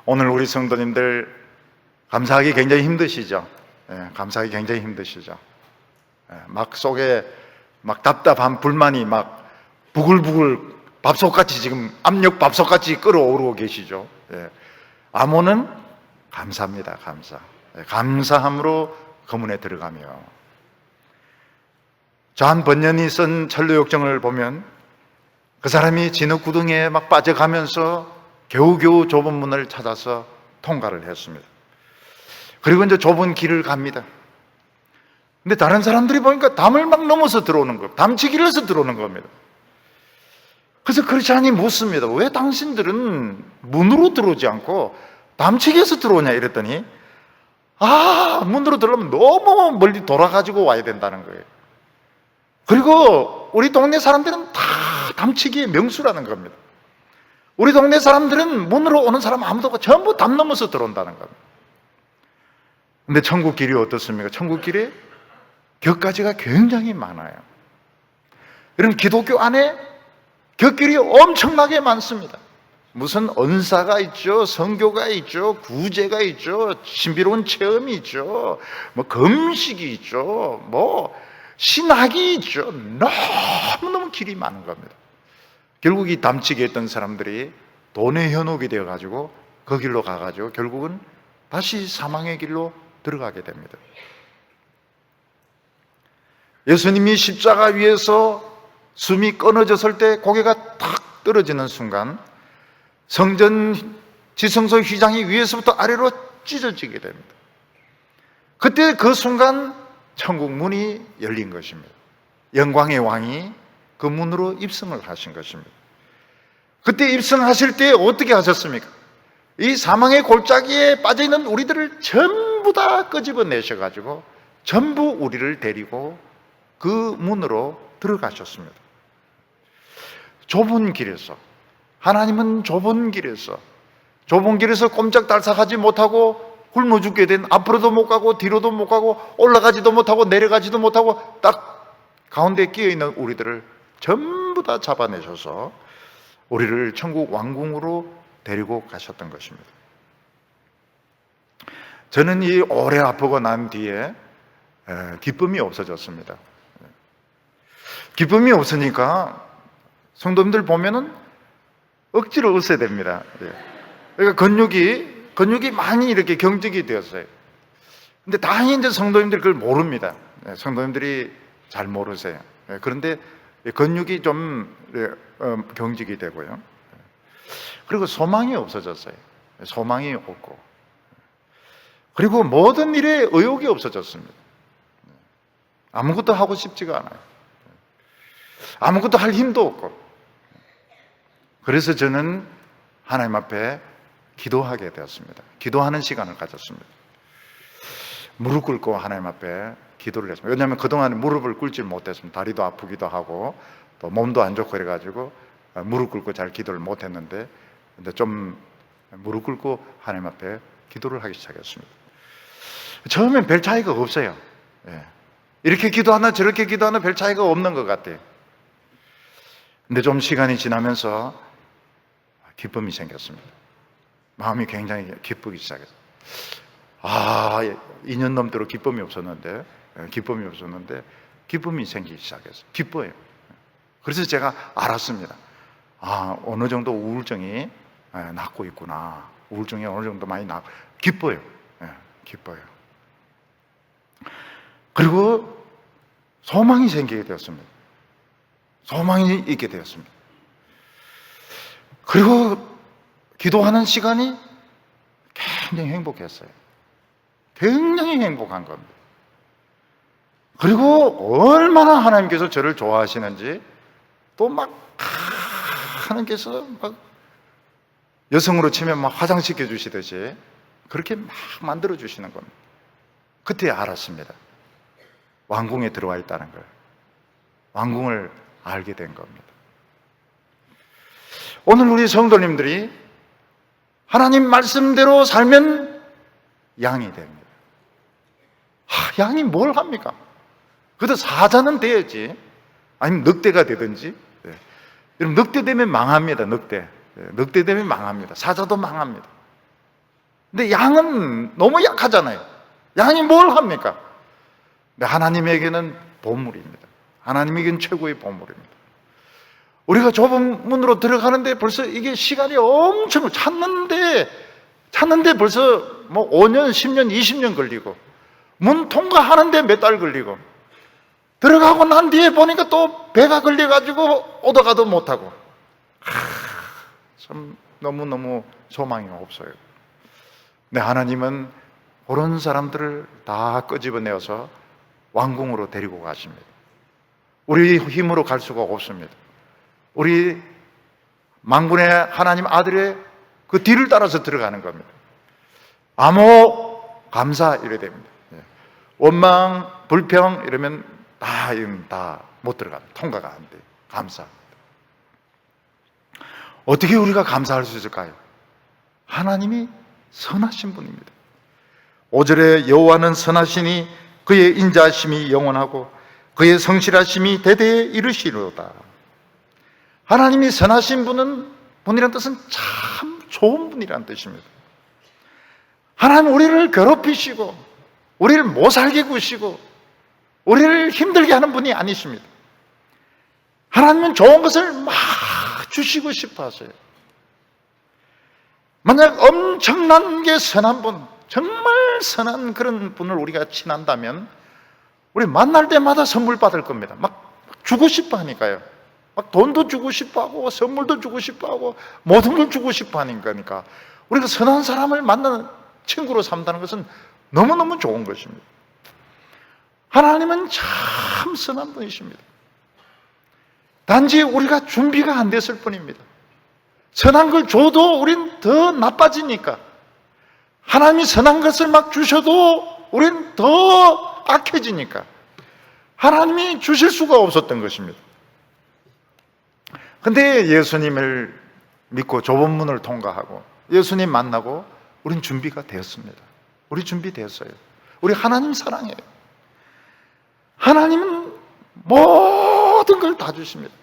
오늘 우리 성도님들 감사하기 굉장히 힘드시죠? 감사하기 굉장히 힘드시죠? 막 속에 막 답답한 불만이 막 부글부글 밥솥같이 지금 압력 밥솥같이 끓어오르고 계시죠? 암호는 감사입니다. 감사함으로 거문에 들어가며. 존 번연이 쓴 천루역정을 보면 그 사람이 진흙구덩이에 막 빠져가면서 겨우겨우 좁은 문을 찾아서 통과를 했습니다. 그리고 이제 좁은 길을 갑니다. 근데 다른 사람들이 보니까 담을 막 넘어서 들어오는 거예요. 담치기를 해서 들어오는 겁니다. 그래서 크리스찬이 묻습니다. 왜 당신들은 문으로 들어오지 않고 담치기해서 들어오냐 이랬더니, 문으로 들어오면 너무 멀리 돌아가지고 와야 된다는 거예요. 그리고 우리 동네 사람들은 다 담치기의 명수라는 겁니다. 우리 동네 사람들은 문으로 오는 사람 아무도 없고 전부 담 넘어서 들어온다는 겁니다. 근데 천국 길이 어떻습니까? 천국 길에 곁가지가 굉장히 많아요. 여러분, 기독교 안에 곁길이 엄청나게 많습니다. 무슨 언사가 있죠, 선교가 있죠, 구제가 있죠, 신비로운 체험이 있죠, 뭐 금식이 있죠, 뭐 신학이 있죠. 너무너무 길이 많은 겁니다. 결국 이 담치게 했던 사람들이 돈의 현혹이 되어가지고 그 길로 가가지고 결국은 다시 사망의 길로 들어가게 됩니다. 예수님이 십자가 위에서 숨이 끊어졌을 때 고개가 탁 떨어지는 순간 성전 지성소 휘장이 위에서부터 아래로 찢어지게 됩니다. 그때 그 순간 천국 문이 열린 것입니다. 영광의 왕이 그 문으로 입성을 하신 것입니다. 그때 입성하실 때 어떻게 하셨습니까? 이 사망의 골짜기에 빠져있는 우리들을 전부 다 끄집어내셔가지고 전부 우리를 데리고 그 문으로 들어가셨습니다. 좁은 길에서, 하나님은 좁은 길에서 꼼짝달싹하지 못하고 굶어 죽게 된, 앞으로도 못 가고 뒤로도 못 가고 올라가지도 못하고 내려가지도 못하고 딱 가운데 끼어있는 우리들을 전부 다 잡아내셔서 우리를 천국 왕궁으로 데리고 가셨던 것입니다. 저는 이 오래 아프고 난 뒤에 기쁨이 없어졌습니다. 기쁨이 없으니까 성도님들 보면은 억지로 웃어야 됩니다. 그러니까 근육이 많이 이렇게 경직이 되었어요. 근데 다행히 이제 성도님들 그걸 모릅니다. 성도님들이 잘 모르세요. 그런데 근육이 좀 경직이 되고요. 그리고 소망이 없어졌어요. 소망이 없고. 그리고 모든 일에 의욕이 없어졌습니다. 아무것도 하고 싶지가 않아요. 아무것도 할 힘도 없고. 그래서 저는 하나님 앞에 기도하게 되었습니다. 기도하는 시간을 가졌습니다. 무릎 꿇고 하나님 앞에 기도를 했습니다. 왜냐하면 그동안 무릎을 꿇지 못했습니다. 다리도 아프기도 하고 또 몸도 안 좋고 그래가지고 무릎 꿇고 잘 기도를 못했는데, 근데 좀 무릎 꿇고 하나님 앞에 기도를 하기 시작했습니다. 처음엔 별 차이가 없어요. 이렇게 기도하나 저렇게 기도하나 별 차이가 없는 것 같아요. 근데 좀 시간이 지나면서 기쁨이 생겼습니다. 마음이 굉장히 기쁘기 시작했어요. 2년 넘도록 기쁨이 없었는데 기쁨이 생기기 시작했어요. 기뻐요. 그래서 제가 알았습니다. 어느 정도 우울증이 낫고 있구나. 우울증이 어느 정도 많이 기뻐요. 기뻐요. 그리고 소망이 생기게 되었습니다. 소망이 있게 되었습니다. 그리고 기도하는 시간이 굉장히 행복했어요. 굉장히 행복한 겁니다. 그리고 얼마나 하나님께서 저를 좋아하시는지, 또 막 하나님께서 막 여성으로 치면 막 화장시켜 주시듯이 그렇게 막 만들어 주시는 겁니다. 그때 알았습니다. 왕궁에 들어와 있다는 걸. 왕궁을 알게 된 겁니다. 오늘 우리 성도님들이 하나님 말씀대로 살면 양이 됩니다. 양이 뭘 합니까? 그래도 사자는 돼야지. 아니면 늑대가 되든지. 여러분, 늑대 되면 망합니다. 늑대 되면 망합니다. 사자도 망합니다. 근데 양은 너무 약하잖아요. 양이 뭘 합니까? 근데 하나님에게는 보물입니다. 하나님에게는 최고의 보물입니다. 우리가 좁은 문으로 들어가는데 벌써 이게 시간이 엄청 찾는데 벌써 뭐 5년, 10년, 20년 걸리고, 문 통과하는데 몇 달 걸리고, 들어가고 난 뒤에 보니까 또 배가 걸려가지고 오다가도 못하고, 참 너무너무 소망이 없어요. 근데 하나님은 그런 사람들을 다 끄집어내어서 왕궁으로 데리고 가십니다. 우리 힘으로 갈 수가 없습니다. 우리 만군의 하나님 아들의 그 뒤를 따라서 들어가는 겁니다. 암호, 감사 이래 됩니다. 원망, 불평 이러면 다 못 들어갑니다. 통과가 안 돼요. 감사. 어떻게 우리가 감사할 수 있을까요? 하나님이 선하신 분입니다. 5절에 여호와는 선하시니 그의 인자하심이 영원하고 그의 성실하심이 대대에 이르시리로다. 하나님이 선하신 분이라는 뜻은 참 좋은 분이라는 뜻입니다. 하나님 우리를 괴롭히시고 우리를 못 살게 구시고 우리를 힘들게 하는 분이 아니십니다. 하나님은 좋은 것을 막 주시고 싶어 하세요. 만약 엄청난 게 선한 분, 정말 선한 그런 분을 우리가 친한다면 우리 만날 때마다 선물 받을 겁니다. 막 주고 싶어 하니까요. 막 돈도 주고 싶어 하고 선물도 주고 싶어 하고 모든 걸 주고 싶어 하는 거니까 우리가 선한 사람을 만나는 친구로 삼다는 것은 너무너무 좋은 것입니다. 하나님은 참 선한 분이십니다. 단지 우리가 준비가 안 됐을 뿐입니다. 선한 걸 줘도 우린 더 나빠지니까, 하나님이 선한 것을 막 주셔도 우린 더 악해지니까 하나님이 주실 수가 없었던 것입니다. 근데 예수님을 믿고 좁은 문을 통과하고 예수님 만나고 우린 준비가 되었습니다. 우리 준비되었어요. 우리 하나님 사랑해요. 하나님은 모든 걸 다 주십니다.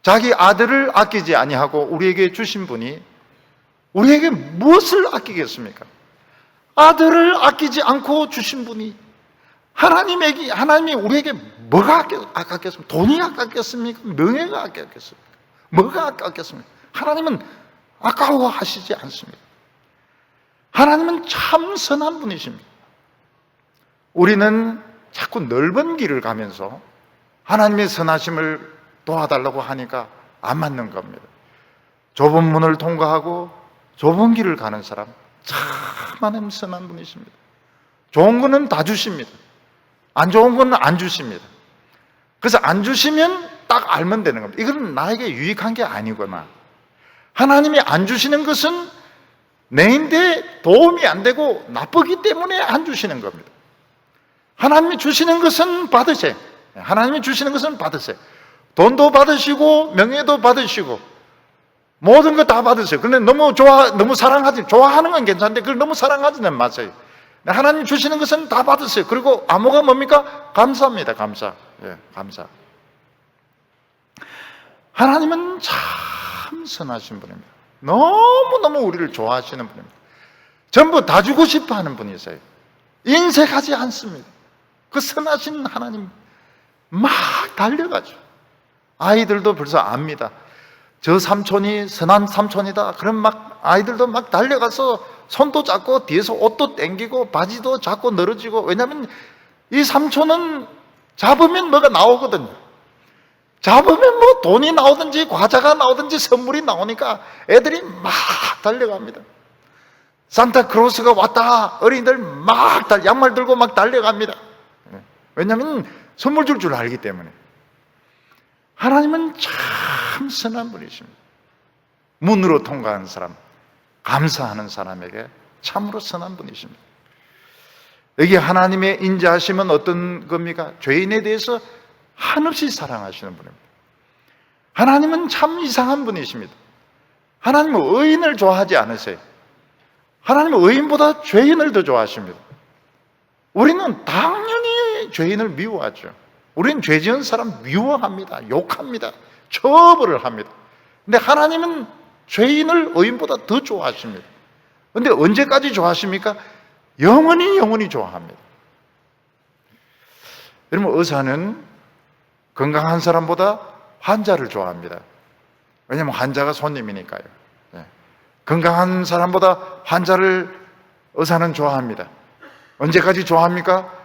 자기 아들을 아끼지 아니하고 우리에게 주신 분이 우리에게 무엇을 아끼겠습니까? 아들을 아끼지 않고 주신 분이 하나님이 우리에게 뭐가 아깝겠습니까? 돈이 아깝겠습니까? 명예가 아깝겠습니까? 뭐가 아깝겠습니까? 하나님은 아까워하시지 않습니다. 하나님은 참 선한 분이십니다. 우리는 자꾸 넓은 길을 가면서 하나님의 선하심을 도와달라고 하니까 안 맞는 겁니다. 좁은 문을 통과하고 좁은 길을 가는 사람, 참 하나님 선한 분이십니다. 좋은 거는 다 주십니다. 안 좋은 거는 안 주십니다. 그래서 안 주시면 딱 알면 되는 겁니다. 이건 나에게 유익한 게 아니구나. 하나님이 안 주시는 것은 내인데 도움이 안 되고 나쁘기 때문에 안 주시는 겁니다. 하나님이 주시는 것은 받으세요. 하나님이 주시는 것은 받으세요. 돈도 받으시고 명예도 받으시고 모든 거 다 받으세요. 그런데 너무 사랑하지, 좋아하는 건 괜찮은데 그걸 너무 사랑하지는 마세요. 하나님 주시는 것은 다 받으세요. 그리고 암호가 뭡니까? 감사합니다. 감사. 예, 감사. 하나님은 참 선하신 분입니다. 너무너무 우리를 좋아하시는 분입니다. 전부 다 주고 싶어 하는 분이세요. 인색하지 않습니다. 그 선하신 하나님 막 달려가죠. 아이들도 벌써 압니다. 저 삼촌이 선한 삼촌이다. 그럼 막 아이들도 막 달려가서 손도 잡고 뒤에서 옷도 땡기고 바지도 잡고 늘어지고, 왜냐하면 이 삼촌은 잡으면 뭐가 나오거든요. 잡으면 뭐 돈이 나오든지 과자가 나오든지 선물이 나오니까 애들이 막 달려갑니다. 산타크로스가 왔다. 어린이들 막 양말 들고 막 달려갑니다. 왜냐하면 선물 줄 줄 알기 때문에. 하나님은 참 선한 분이십니다. 문으로 통과하는 사람, 감사하는 사람에게 참으로 선한 분이십니다. 여기 하나님의 인자하심은 어떤 겁니까? 죄인에 대해서 한없이 사랑하시는 분입니다. 하나님은 참 이상한 분이십니다. 하나님은 의인을 좋아하지 않으세요. 하나님은 의인보다 죄인을 더 좋아하십니다. 우리는 당연히 죄인을 미워하죠. 우리는 죄 지은 사람 미워합니다. 욕합니다. 처벌을 합니다. 근데 하나님은 죄인을 의인보다 더 좋아하십니다. 근데 언제까지 좋아하십니까? 영원히 좋아합니다. 여러분, 의사는 건강한 사람보다 환자를 좋아합니다. 왜냐하면 환자가 손님이니까요. 건강한 사람보다 환자를 의사는 좋아합니다. 언제까지 좋아합니까?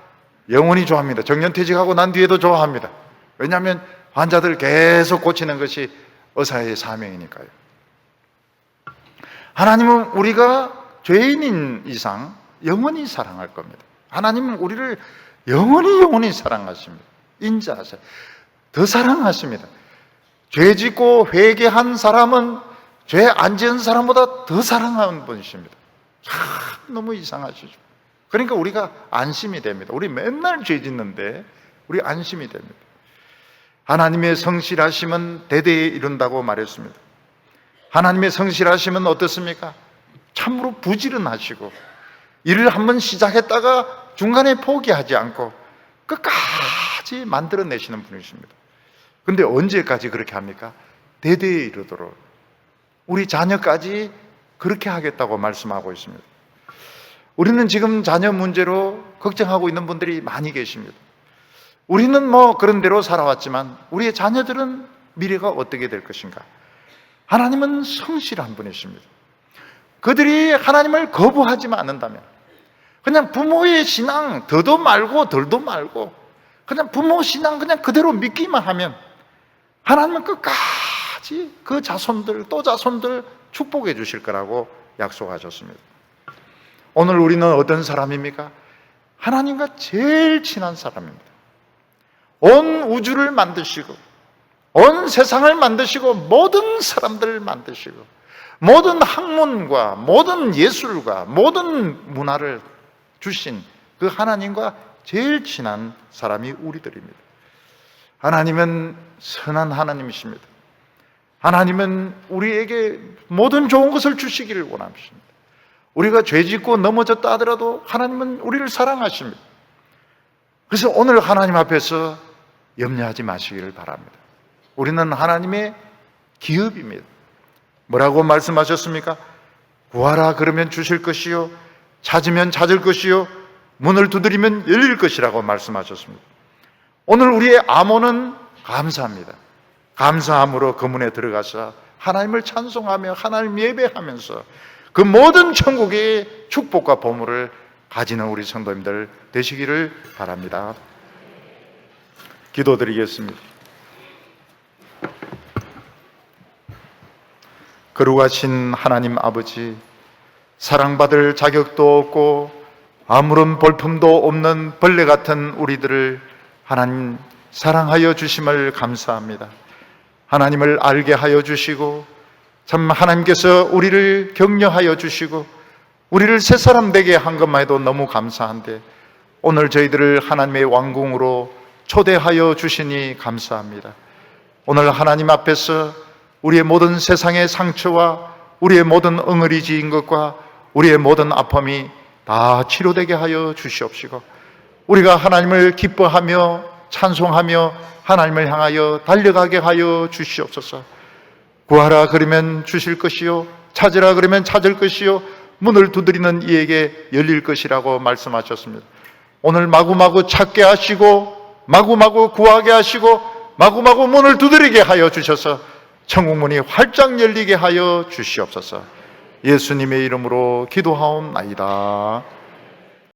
영원히 좋아합니다. 정년퇴직하고 난 뒤에도 좋아합니다. 왜냐하면 환자들 계속 고치는 것이 의사의 사명이니까요. 하나님은 우리가 죄인인 이상 영원히 사랑할 겁니다. 하나님은 우리를 영원히 사랑하십니다. 인자하세요. 더 사랑하십니다. 죄 짓고 회개한 사람은 죄 안 지은 사람보다 더 사랑하는 분이십니다. 참 너무 이상하시죠. 그러니까 우리가 안심이 됩니다. 우리 맨날 죄 짓는데 우리 안심이 됩니다. 하나님의 성실하심은 대대에 이른다고 말했습니다. 하나님의 성실하심은 어떻습니까? 참으로 부지런하시고 일을 한번 시작했다가 중간에 포기하지 않고 끝까지 만들어내시는 분이십니다. 그런데 언제까지 그렇게 합니까? 대대에 이르도록 우리 자녀까지 그렇게 하겠다고 말씀하고 있습니다. 우리는 지금 자녀 문제로 걱정하고 있는 분들이 많이 계십니다. 우리는 뭐 그런 대로 살아왔지만 우리의 자녀들은 미래가 어떻게 될 것인가? 하나님은 성실한 분이십니다. 그들이 하나님을 거부하지만 않는다면, 그냥 부모의 신앙 더도 말고 덜도 말고 그냥 부모 신앙 그냥 그대로 믿기만 하면 하나님은 끝까지 그 자손들 또 자손들 축복해 주실 거라고 약속하셨습니다. 오늘 우리는 어떤 사람입니까? 하나님과 제일 친한 사람입니다. 온 우주를 만드시고 온 세상을 만드시고 모든 사람들을 만드시고 모든 학문과 모든 예술과 모든 문화를 주신 그 하나님과 제일 친한 사람이 우리들입니다. 하나님은 선한 하나님이십니다. 하나님은 우리에게 모든 좋은 것을 주시기를 원하십니다. 우리가 죄 짓고 넘어졌다 하더라도 하나님은 우리를 사랑하십니다. 그래서 오늘 하나님 앞에서 염려하지 마시기를 바랍니다. 우리는 하나님의 기업입니다. 뭐라고 말씀하셨습니까? 구하라 그러면 주실 것이요, 찾으면 찾을 것이요, 문을 두드리면 열릴 것이라고 말씀하셨습니다. 오늘 우리의 암호는 감사합니다. 감사함으로 그 문에 들어가서 하나님을 찬송하며 하나님 예배하면서 그 모든 천국의 축복과 보물을 가지는 우리 성도님들 되시기를 바랍니다. 기도드리겠습니다. 거룩하신 하나님 아버지, 사랑받을 자격도 없고 아무런 볼품도 없는 벌레 같은 우리들을 하나님 사랑하여 주심을 감사합니다. 하나님을 알게 하여 주시고 참 하나님께서 우리를 격려하여 주시고 우리를 새 사람 되게 한 것만 해도 너무 감사한데 오늘 저희들을 하나님의 왕궁으로 초대하여 주시니 감사합니다. 오늘 하나님 앞에서 우리의 모든 세상의 상처와 우리의 모든 엉어리지인 것과 우리의 모든 아픔이 다 치료되게 하여 주시옵시고 우리가 하나님을 기뻐하며 찬송하며 하나님을 향하여 달려가게 하여 주시옵소서. 구하라 그러면 주실 것이요, 찾으라 그러면 찾을 것이요, 문을 두드리는 이에게 열릴 것이라고 말씀하셨습니다. 오늘 마구마구 찾게 하시고 마구마구 구하게 하시고 마구마구 문을 두드리게 하여 주셔서 천국문이 활짝 열리게 하여 주시옵소서. 예수님의 이름으로 기도하옵나이다.